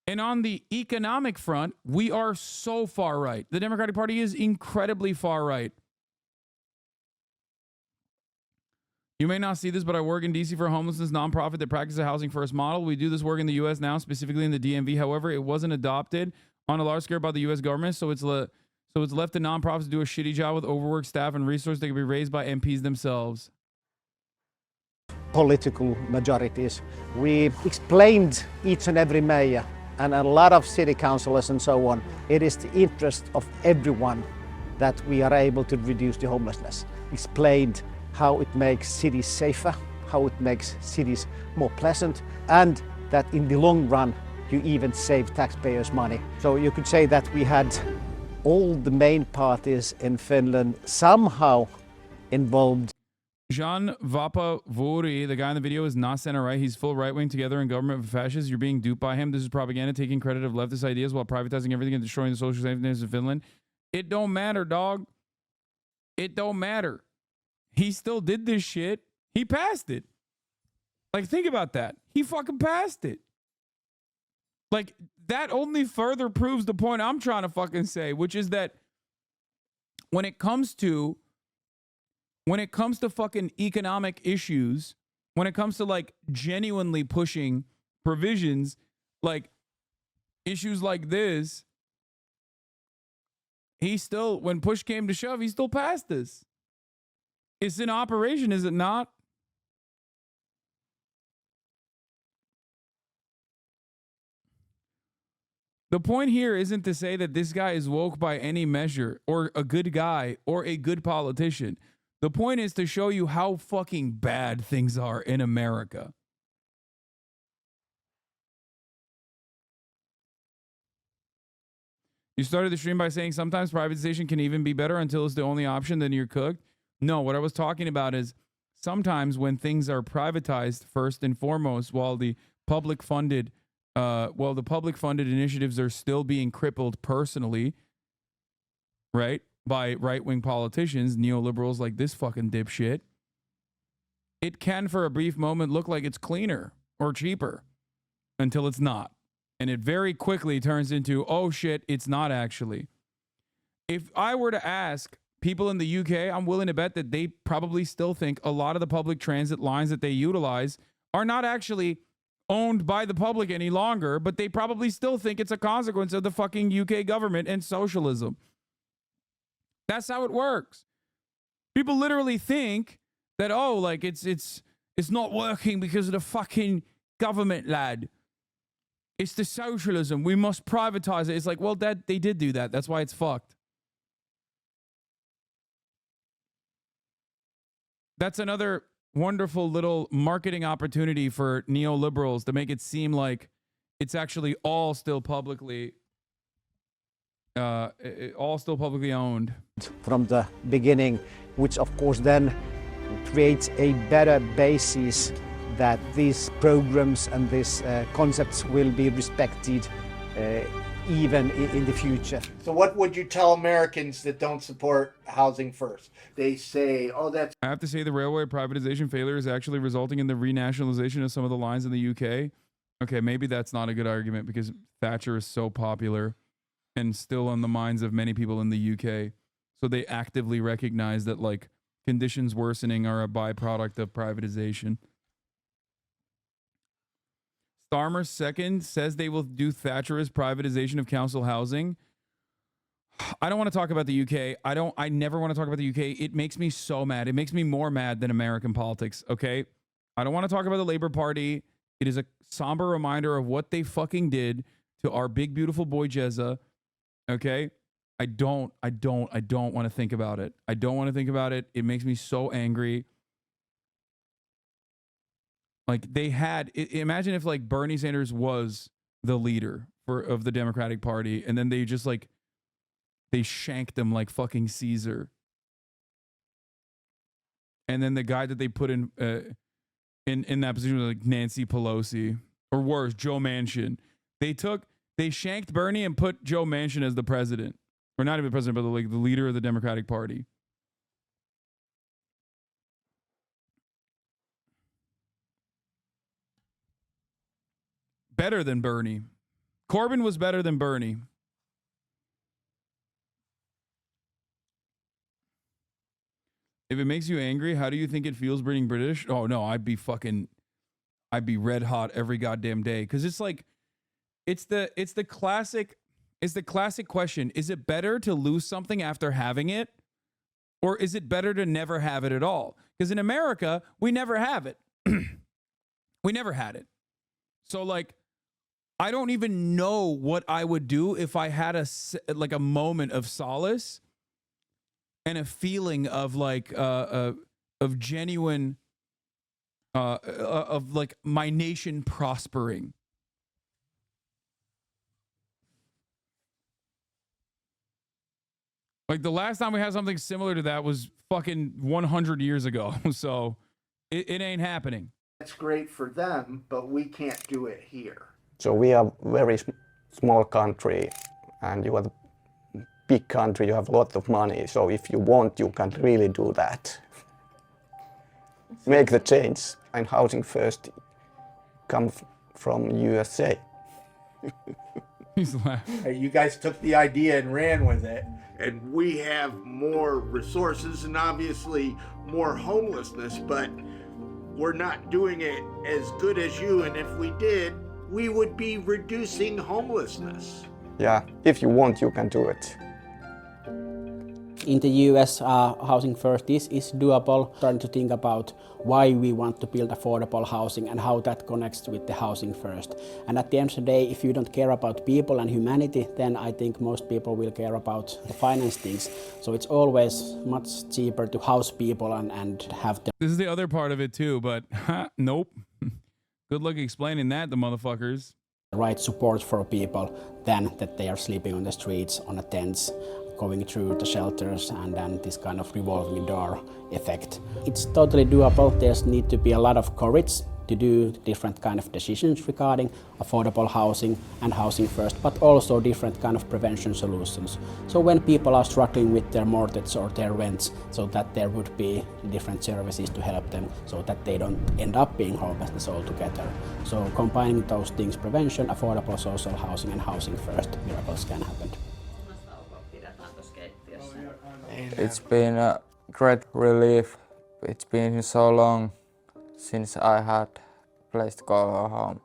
And on the economic front, we are so far right. The Democratic Party is incredibly far right. You may not see this, but I work in D.C. for a homelessness nonprofit that practices a housing first model. We do this work in the U.S. now, specifically in the DMV. However, it wasn't adopted on a large scale by the U.S. government, so it's left to nonprofits to do a shitty job with overworked staff and resources that can be raised by MPs themselves. Political majorities. We explained each and every mayor and a lot of city councillors and so on. It is the interest of everyone that we are able to reduce the homelessness. Explained how it makes cities safer, how it makes cities more pleasant, and that in the long run, you even save taxpayers money. So you could say that we had all the main parties in Finland somehow involved. Jean Vapavuri, the guy in the video, is not center right. He's full right wing together in government with fascists. You're being duped by him. This is propaganda, taking credit of leftist ideas while privatizing everything and destroying the social safety nets of Finland. It don't matter, dog. It don't matter. He still did this shit. He passed it. Like, think about that. He fucking passed it. Like, that only further proves the point I'm trying to fucking say, which is that when it comes to fucking economic issues, when it comes to like genuinely pushing provisions, like issues like this, he still, when push came to shove, he still passed this. It's in operation, is it not? The point here isn't to say that this guy is woke by any measure or a good guy or a good politician. The point is to show you how fucking bad things are in America. You started the stream by saying sometimes privatization can even be better until it's the only option, then you're cooked. No, what I was talking about is sometimes when things are privatized first and foremost, while the public funded initiatives are still being crippled personally, right, by right-wing politicians, neoliberals like this fucking dipshit, it can for a brief moment look like it's cleaner or cheaper until it's not. And it very quickly turns into, oh shit, it's not actually. If I were to ask people in the UK, I'm willing to bet that they probably still think a lot of the public transit lines that they utilize are not actually owned by the public any longer, but they probably still think it's a consequence of the fucking UK government and socialism. That's how it works. People literally think that, oh, like it's not working because of the fucking government, lad. It's the socialism. We must privatize it. It's like, well, they did do that. That's why it's fucked. That's another wonderful little marketing opportunity for neoliberals to make it seem like it's actually all still publicly owned. From the beginning, which of course then creates a better basis that these programs and these concepts will be respected even in the future. So what would you tell Americans that don't support housing first? They say, oh, that's... I have to say the railway privatization failure is actually resulting in the renationalization of some of the lines in the UK. Okay, maybe that's not a good argument because Thatcher is so popular and still on the minds of many people in the UK. So they actively recognize that like conditions worsening are a byproduct of privatization. Starmer second says they will do Thatcherist privatization of council housing. I don't want to talk about the UK. I never want to talk about the UK. It makes me so mad. It makes me more mad than American politics, okay? I don't want to talk about the Labor Party. It is a somber reminder of what they fucking did to our big, beautiful boy Jezza. Okay? I don't want to think about it. I don't want to think about it. It makes me so angry. Like they had, imagine if like Bernie Sanders was the leader of the Democratic Party, and then they just like, they shanked him like fucking Caesar. And then the guy that they put in that position was like Nancy Pelosi, or worse, Joe Manchin. They shanked Bernie and put Joe Manchin as the president, or not even president, but like the leader of the Democratic Party. Better than Bernie. Corbyn was better than Bernie. If it makes you angry, how do you think it feels being British? Oh no, I'd be red hot every goddamn day. Cause it's like, it's the classic question. Is it better to lose something after having it? Or is it better to never have it at all? Because in America, we never have it. We never had it. So like, I don't even know what I would do if I had a moment of solace and a feeling of like of genuine of like my nation prospering. Like the last time we had something similar to that was fucking 100 years ago. So it ain't happening. That's great for them, but we can't do it here. So we are very small country, and you are the big country, you have a lot of money. So if you want, you can really do that. Make the change. And Housing First come from USA. He's laughing. Hey, you guys took the idea and ran with it. And we have more resources and obviously more homelessness, but we're not doing it as good as you. And if we did, we would be reducing homelessness. Yeah, if you want, you can do it. In the US, Housing First is doable, trying to think about why we want to build affordable housing and how that connects with the Housing First. And at the end of the day, if you don't care about people and humanity, then I think most people will care about the finance things. So it's always much cheaper to house people and have them. This is the other part of it too, but nope. Good luck explaining that, the motherfuckers. Right support for people than that they are sleeping on the streets, on the tents, going through the shelters, and then this kind of revolving door effect. It's totally doable. There's need to be a lot of courage to do different kind of decisions regarding affordable housing and Housing First, but also different kind of prevention solutions. So when people are struggling with their mortgage or their rents, so that there would be different services to help them so that they don't end up being homeless altogether. So combining those things, prevention, affordable social housing and Housing First, miracles can happen. It's been a great relief. It's been so long since I had a place to go home.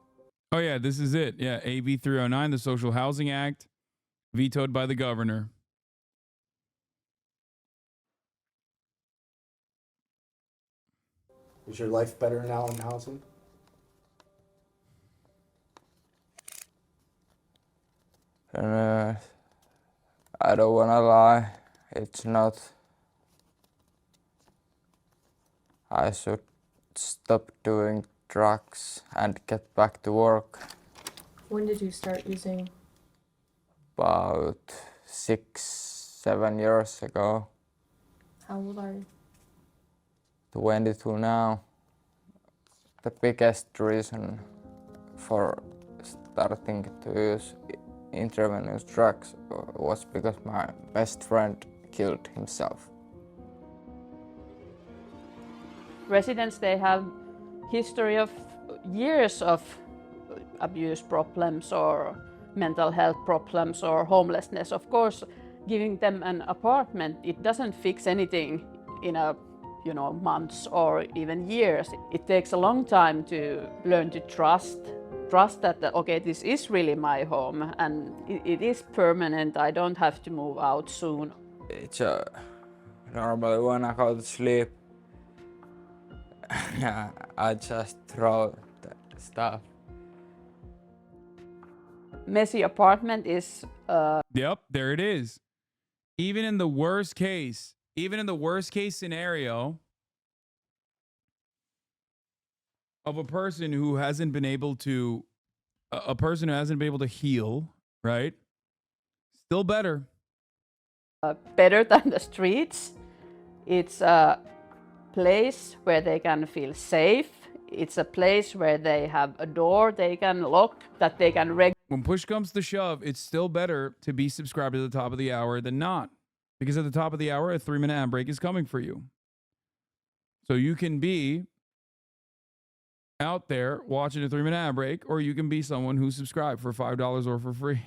Oh yeah, this is it. Yeah, AB 309, the Social Housing Act, vetoed by the governor. Is your life better now in housing? And, I don't wanna lie, it's not. I should stop doing drugs and get back to work. When did you start using? About 6-7 years ago. How old are you? 22 now. The biggest reason for starting to use intravenous drugs was because my best friend killed himself. Residents, they have history of years of abuse problems or mental health problems or homelessness. Of course, giving them an apartment, it doesn't fix anything in a months or even years. It takes a long time to learn to trust that okay, this is really my home and it is permanent. I don't have to move out soon. It's normally when I go to sleep, I just throw the stuff. Messy apartment is Yep, there it is. Even in the worst case scenario of a person who hasn't been able to heal, right? Still better. better than the streets. It's a place where they can feel safe. It's a place where they have a door they can lock, that they can When push comes to shove, it's still better to be subscribed to the top of the hour than not. Because at the top of the hour, a 3-minute ad break is coming for you. So you can be out there watching a 3-minute ad break, or you can be someone who's subscribed for $5 or for free.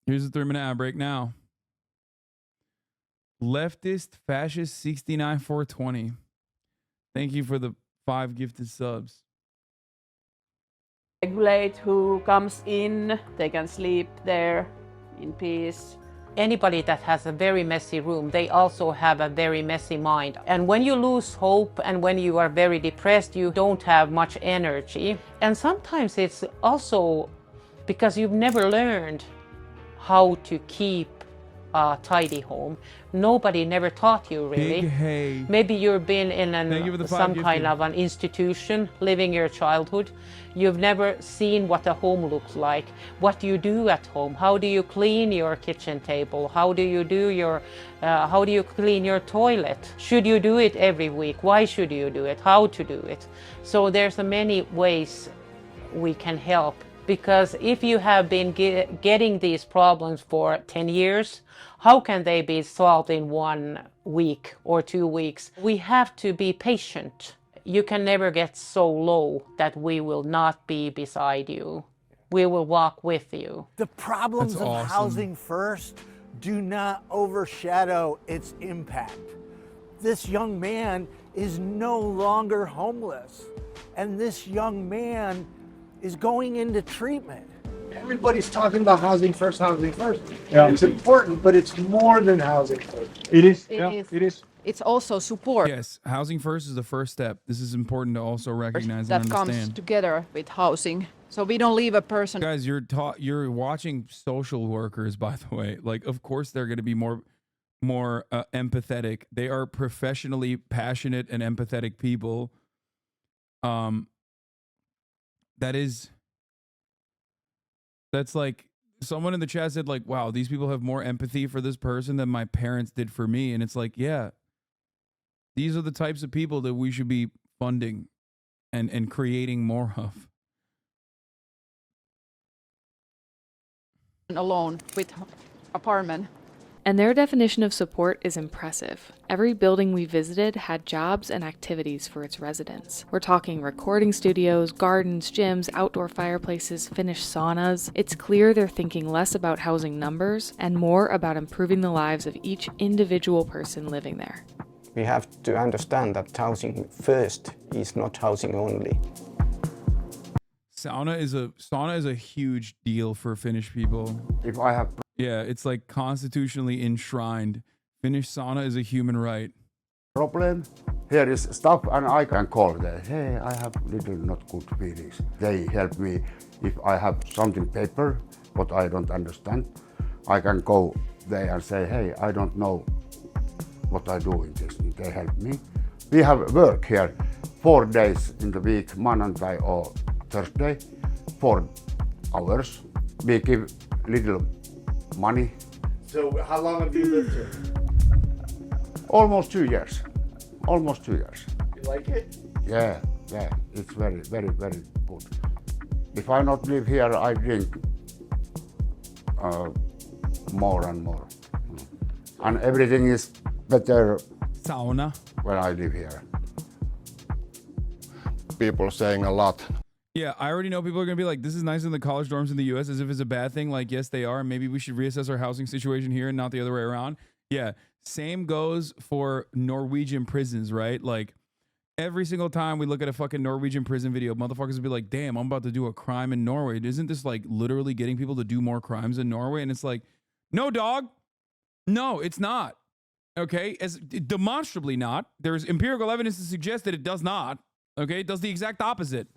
Here's a 3-minute ad break now. Leftist Fascist 69420. Thank you for the 5 gifted subs. regulate who comes in. They can sleep there in peace. Anybody that has a very messy room, they also have a very messy mind. And when you lose hope and when you are very depressed, you don't have much energy. And sometimes it's also because you've never learned how to keep a tidy home. Nobody never taught you really. Big hey. Maybe you've been in some kind gifted. of an institution, living your childhood. You've never seen what a home looks like. What do you do at home? How do you clean your kitchen table? How do you clean your toilet? Should you do it every week? Why should you do it? How to do it? So there's many ways we can help. Because if you have been getting these problems for 10 years, how can they be solved in 1 week or 2 weeks? We have to be patient. You can never get so low that we will not be beside you. We will walk with you. The problems That's of awesome. Housing First do not overshadow its impact. This young man is no longer homeless, and this young man is going into treatment. Everybody's talking about Housing First, Housing First. Yeah. It's important, but it's more than Housing First. It is. It is. It's also support. Yes, housing first is the first step. This is important to also recognize that and comes understand. together with housing. So we don't leave a person. Guys, you're watching social workers, by the way. Like, of course, they're going to be more empathetic. They are professionally passionate and empathetic people. That's like someone in the chat said, like, wow, these people have more empathy for this person than my parents did for me. And it's like, yeah, these are the types of people that we should be funding and creating more of. Alone with apartment. And their definition of support is impressive. Every building we visited had jobs and activities for its residents. We're talking recording studios, gardens, gyms, outdoor fireplaces, finished saunas. It's clear they're thinking less about housing numbers and more about improving the lives of each individual person living there. We have to understand that Housing First is not housing only. Sauna is a huge deal for Finnish people. If I have Yeah, it's like constitutionally enshrined. Finnish sauna is a human right. problem, here is stuff and I can call them. Hey, I have little not good feelings. They help me if I have something paper, what I don't understand. I can go there and say, hey, I don't know what I do in this. They help me. We have work here 4 days in the week, Monday or Thursday, 4 hours. We give little money. So how long have you lived here? Almost 2 years. Almost 2 years. You like it? Yeah, it's very, very, very good. If I not live here, I drink more and more. And everything is better sauna when I live here. People saying a lot. Yeah, I already know people are going to be like, this is nicer than the college dorms in the U.S. as if it's a bad thing. Like, yes, they are. Maybe we should reassess our housing situation here and not the other way around. Yeah, same goes for Norwegian prisons, right? Like, every single time we look at a fucking Norwegian prison video, motherfuckers will be like, damn, I'm about to do a crime in Norway. Isn't this like literally getting people to do more crimes in Norway? And it's like, No, dog. No, it's not. Okay, as demonstrably not. There's empirical evidence to suggest that it does not. Okay, it does the exact opposite.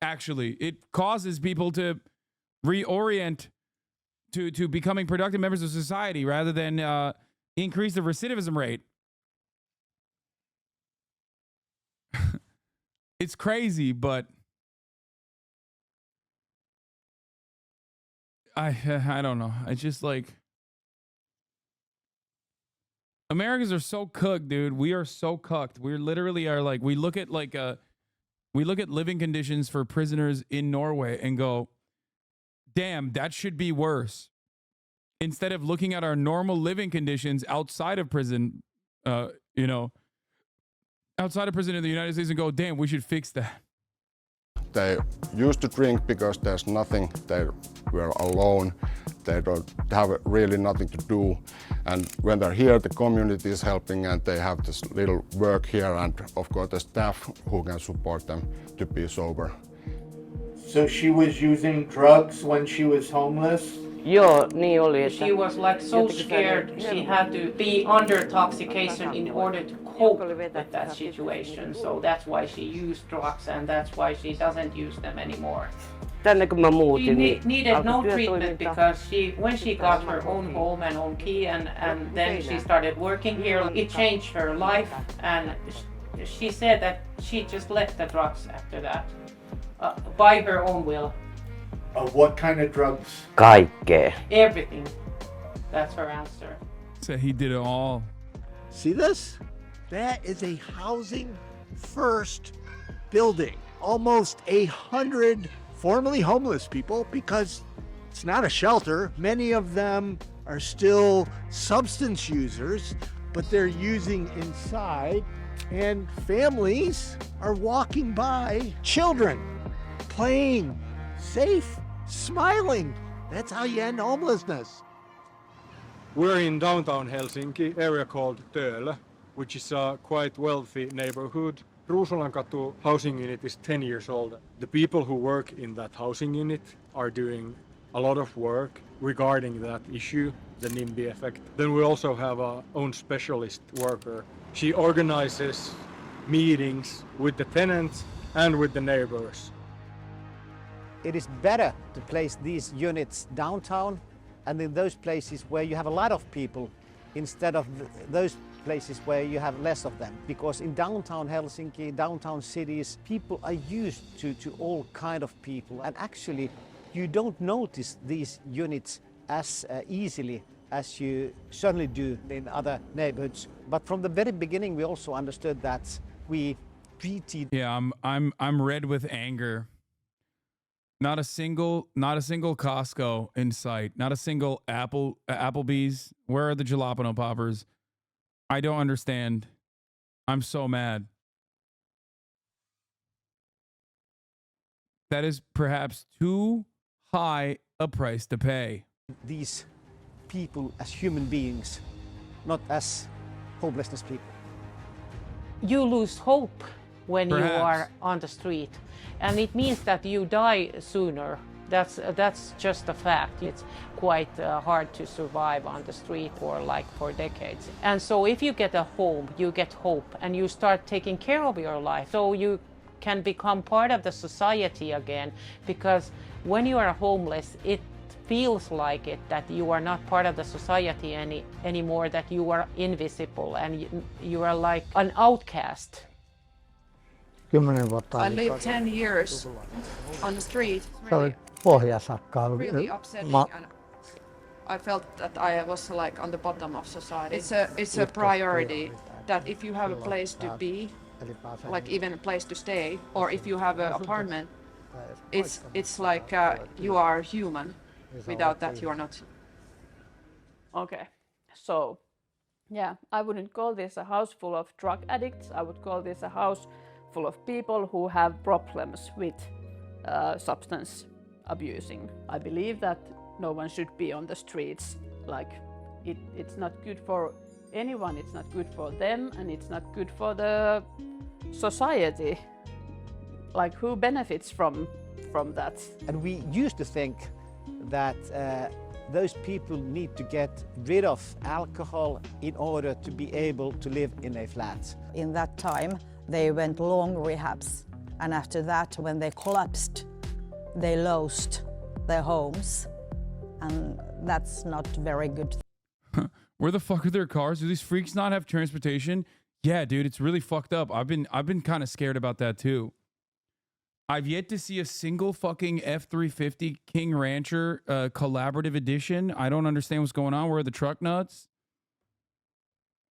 Actually, it causes people to reorient to becoming productive members of society rather than increase the recidivism rate. It's crazy, but I don't know. It's just like Americans are so cooked, dude. We are so cooked. We literally are like, we look at living conditions for prisoners in Norway and go, damn, that should be worse. Instead of looking at our normal living conditions outside of prison, outside of prison in the United States and go, damn, we should fix that. They used to drink because there's nothing, they were alone, they don't have really nothing to do. And when they're here, the community is helping and they have this little work here and of course the staff who can support them to be sober. So she was using drugs when she was homeless? Joo, niin oli. She was like so scared. She had to be under intoxication in order to cope with that situation. So that's why she used drugs and that's why she doesn't use them anymore. She needed no treatment because when she got her own home and own key and then she started working here, it changed her life and she said that she just left the drugs after that by her own will. What kind of drugs? Kaikkea. Everything. That's her answer. So he did it all. See this? That is a housing first building. Almost 100 formerly homeless people because it's not a shelter. Many of them are still substance users, but they're using inside. And families are walking by, children playing, safe, smiling. That's how you end homelessness. We're in downtown Helsinki, area called Töölö, which is a quite wealthy neighborhood. Ruusulankatu housing unit is 10 years old. The people who work in that housing unit are doing a lot of work regarding that issue, the NIMBY effect. Then we also have our own specialist worker. She organizes meetings with the tenants and with the neighbors. It is better to place these units downtown and in those places where you have a lot of people instead of those places where you have less of them. Because in downtown Helsinki, downtown cities, people are used to all kind of people. And actually, you don't notice these units as easily as you certainly do in other neighborhoods. But from the very beginning, we also understood that we treated. Yeah, I'm red with anger. Not a single Costco in sight. Not a single Applebee's. Where are the jalapeno poppers? I don't understand. I'm so mad. That is perhaps too high a price to pay. These people as human beings, not as homelessness people. You lose hope when Perhaps. you are on the street, and it means that you die sooner. That's just a fact. It's quite hard to survive on the street for decades. And so if you get a home, you get hope and you start taking care of your life. So you can become part of the society again, because when you are homeless, it feels like it that you are not part of the society anymore, that you are invisible and you are like an outcast. I lived 10 years on the street. Really upsetting, and I felt that I was like on the bottom of society. It's a priority that if you have a place to be, like even a place to stay, or if you have an apartment, it's like you are human. Without that, you are not. Okay, so yeah, I wouldn't call this a house full of drug addicts. I would call this a house full of people who have problems with substance abusing. I believe that no one should be on the streets. Like it's not good for anyone. It's not good for them, and it's not good for the society. Like who benefits from that? And we used to think that those people need to get rid of alcohol in order to be able to live in a flat. In that time, they went long rehabs. And after that, when they collapsed, they lost their homes. And that's not very good. Where the fuck are their cars? Do these freaks not have transportation? Yeah, dude, it's really fucked up. I've been kind of scared about that too. I've yet to see a single fucking F-350 King Rancher collaborative edition. I don't understand what's going on. Where are the truck nuts?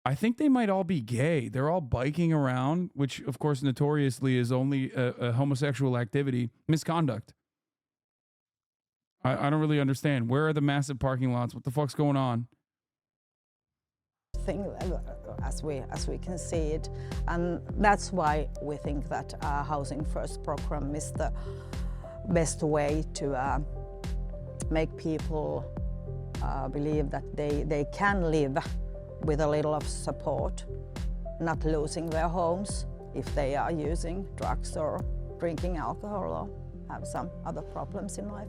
I think they might all be gay. They're all biking around, which of course notoriously is only a homosexual activity, misconduct. I don't really understand. Where are the massive parking lots? What the fuck's going on? Thing as we can see it, and that's why we think that Housing First program is the best way to make people believe that they can live with a little of support, not losing their homes if they are using drugs or drinking alcohol or have some other problems in life.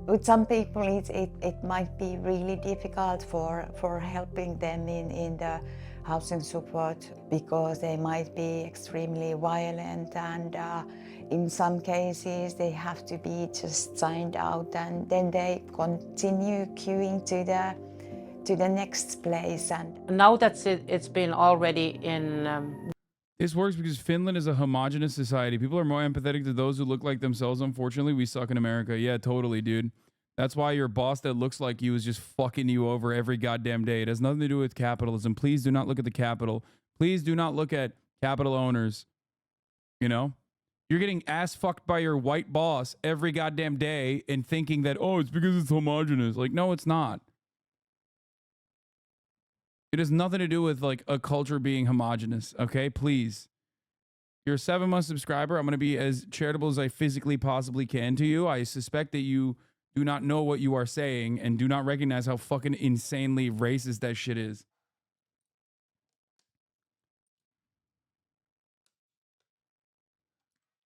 With some people, it might be really difficult for helping them in the housing support because they might be extremely violent, and in some cases they have to be just signed out, and then they continue queuing to the next place. And now that it's been already in. This works because Finland is a homogenous society. People are more empathetic to those who look like themselves. Unfortunately, we suck in America. Yeah, totally, dude. That's why your boss that looks like you is just fucking you over every goddamn day. It has nothing to do with capitalism. Please do not look at the capital. Please do not look at capital owners. You know? You're getting ass fucked by your white boss every goddamn day and thinking that, oh, it's because it's homogenous. Like, no, it's not. It has nothing to do with like a culture being homogenous, okay? Please. You're a 7-month subscriber. I'm going to be as charitable as I physically possibly can to you. I suspect that you do not know what you are saying and do not recognize how fucking insanely racist that shit is.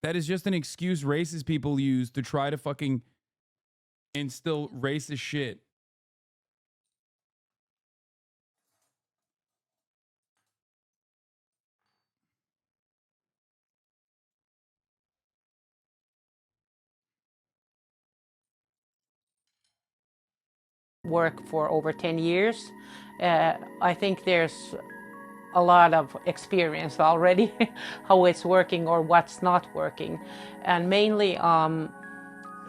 That is just an excuse racist people use to try to fucking instill racist shit. Work for over 10 years. I think there's a lot of experience already how it's working or what's not working, and mainly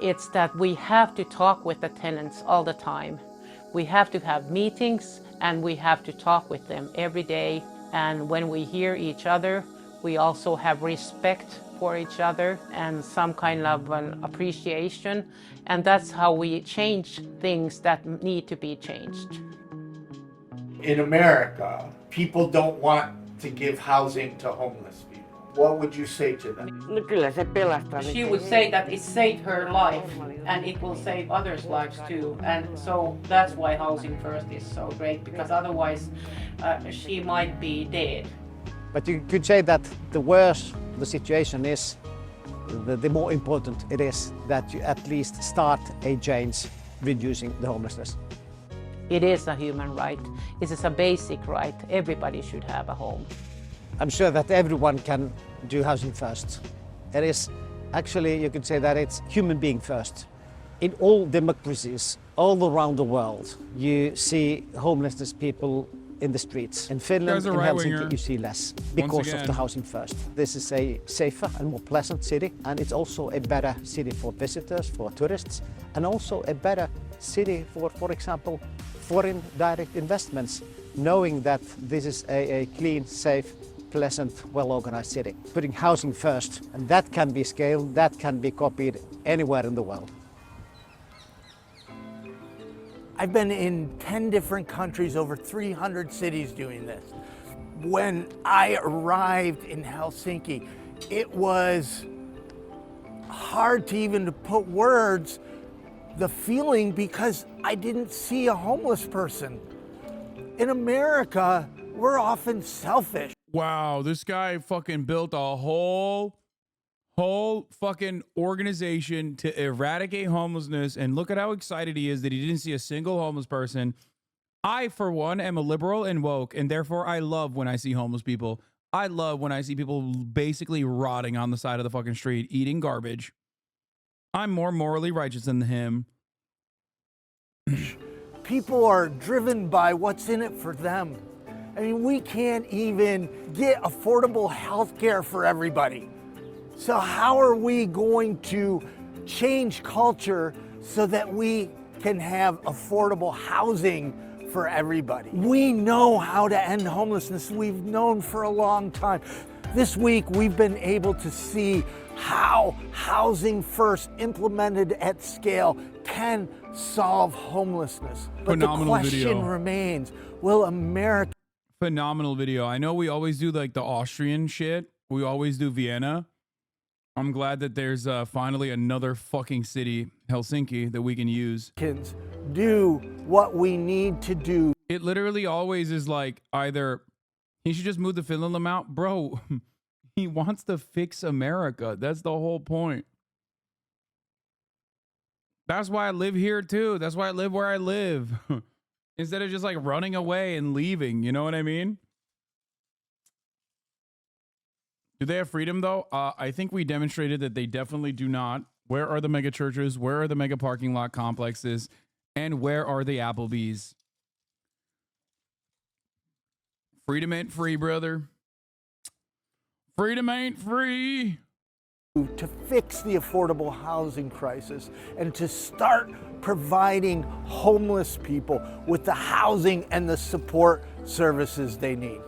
it's that we have to talk with the tenants all the time. We have to have meetings and we have to talk with them every day, and when we hear each other we also have respect for each other and some kind of an appreciation, and that's how we change things that need to be changed. In America, people don't want to give housing to homeless people. What would you say to them? She would say that it saved her life and it will save others' lives too, and so that's why Housing First is so great, because otherwise she might be dead. But you could say that the worse the situation is, the more important it is that you at least start a change reducing the homelessness. It is a human right. It is a basic right. Everybody should have a home. I'm sure that everyone can do housing first. It is actually, you could say that it's human being first. In all democracies all around the world, you see homelessness people in the streets. In Finland, in Helsinki, you see less because of the housing first. This is a safer and more pleasant city, and it's also a better city for visitors, for tourists, and also a better city for example, foreign direct investments, knowing that this is a clean, safe, pleasant, well-organized city. Putting housing first, and that can be scaled, that can be copied anywhere in the world. I've been in 10 different countries, over 300 cities doing this. When I arrived in Helsinki, it was hard to even put words the feeling because I didn't see a homeless person. In America, we're often selfish. Wow, this guy fucking built a whole whole fucking organization to eradicate homelessness. And look at how excited he is that he didn't see a single homeless person. I, for one, am a liberal and woke, and therefore I love when I see homeless people. I love when I see people basically rotting on the side of the fucking street, eating garbage. I'm more morally righteous than him. People are driven by what's in it for them. I mean, we can't even get affordable health care for everybody. So how are we going to change culture so that we can have affordable housing for everybody? We know how to end homelessness. We've known for a long time. This week, we've been able to see how Housing First implemented at scale can solve homelessness. But Phenomenal the question video. remains, will America... Phenomenal video. I know we always do like the Austrian shit. We always do Vienna. I'm glad that there's finally another fucking city, Helsinki, that we can use. Do what we need to do. It literally always is like either he should just move the Finland amount. Bro, he wants to fix America. That's the whole point. That's why I live here too. That's why I live where I live. Instead of just like running away and leaving. You know what I mean? Do they have freedom though? I think we demonstrated that they definitely do not. Where are the mega churches? Where are the mega parking lot complexes? And where are the Applebee's? Freedom ain't free, brother. Freedom ain't free. To fix the affordable housing crisis and to start providing homeless people with the housing and the support services they need.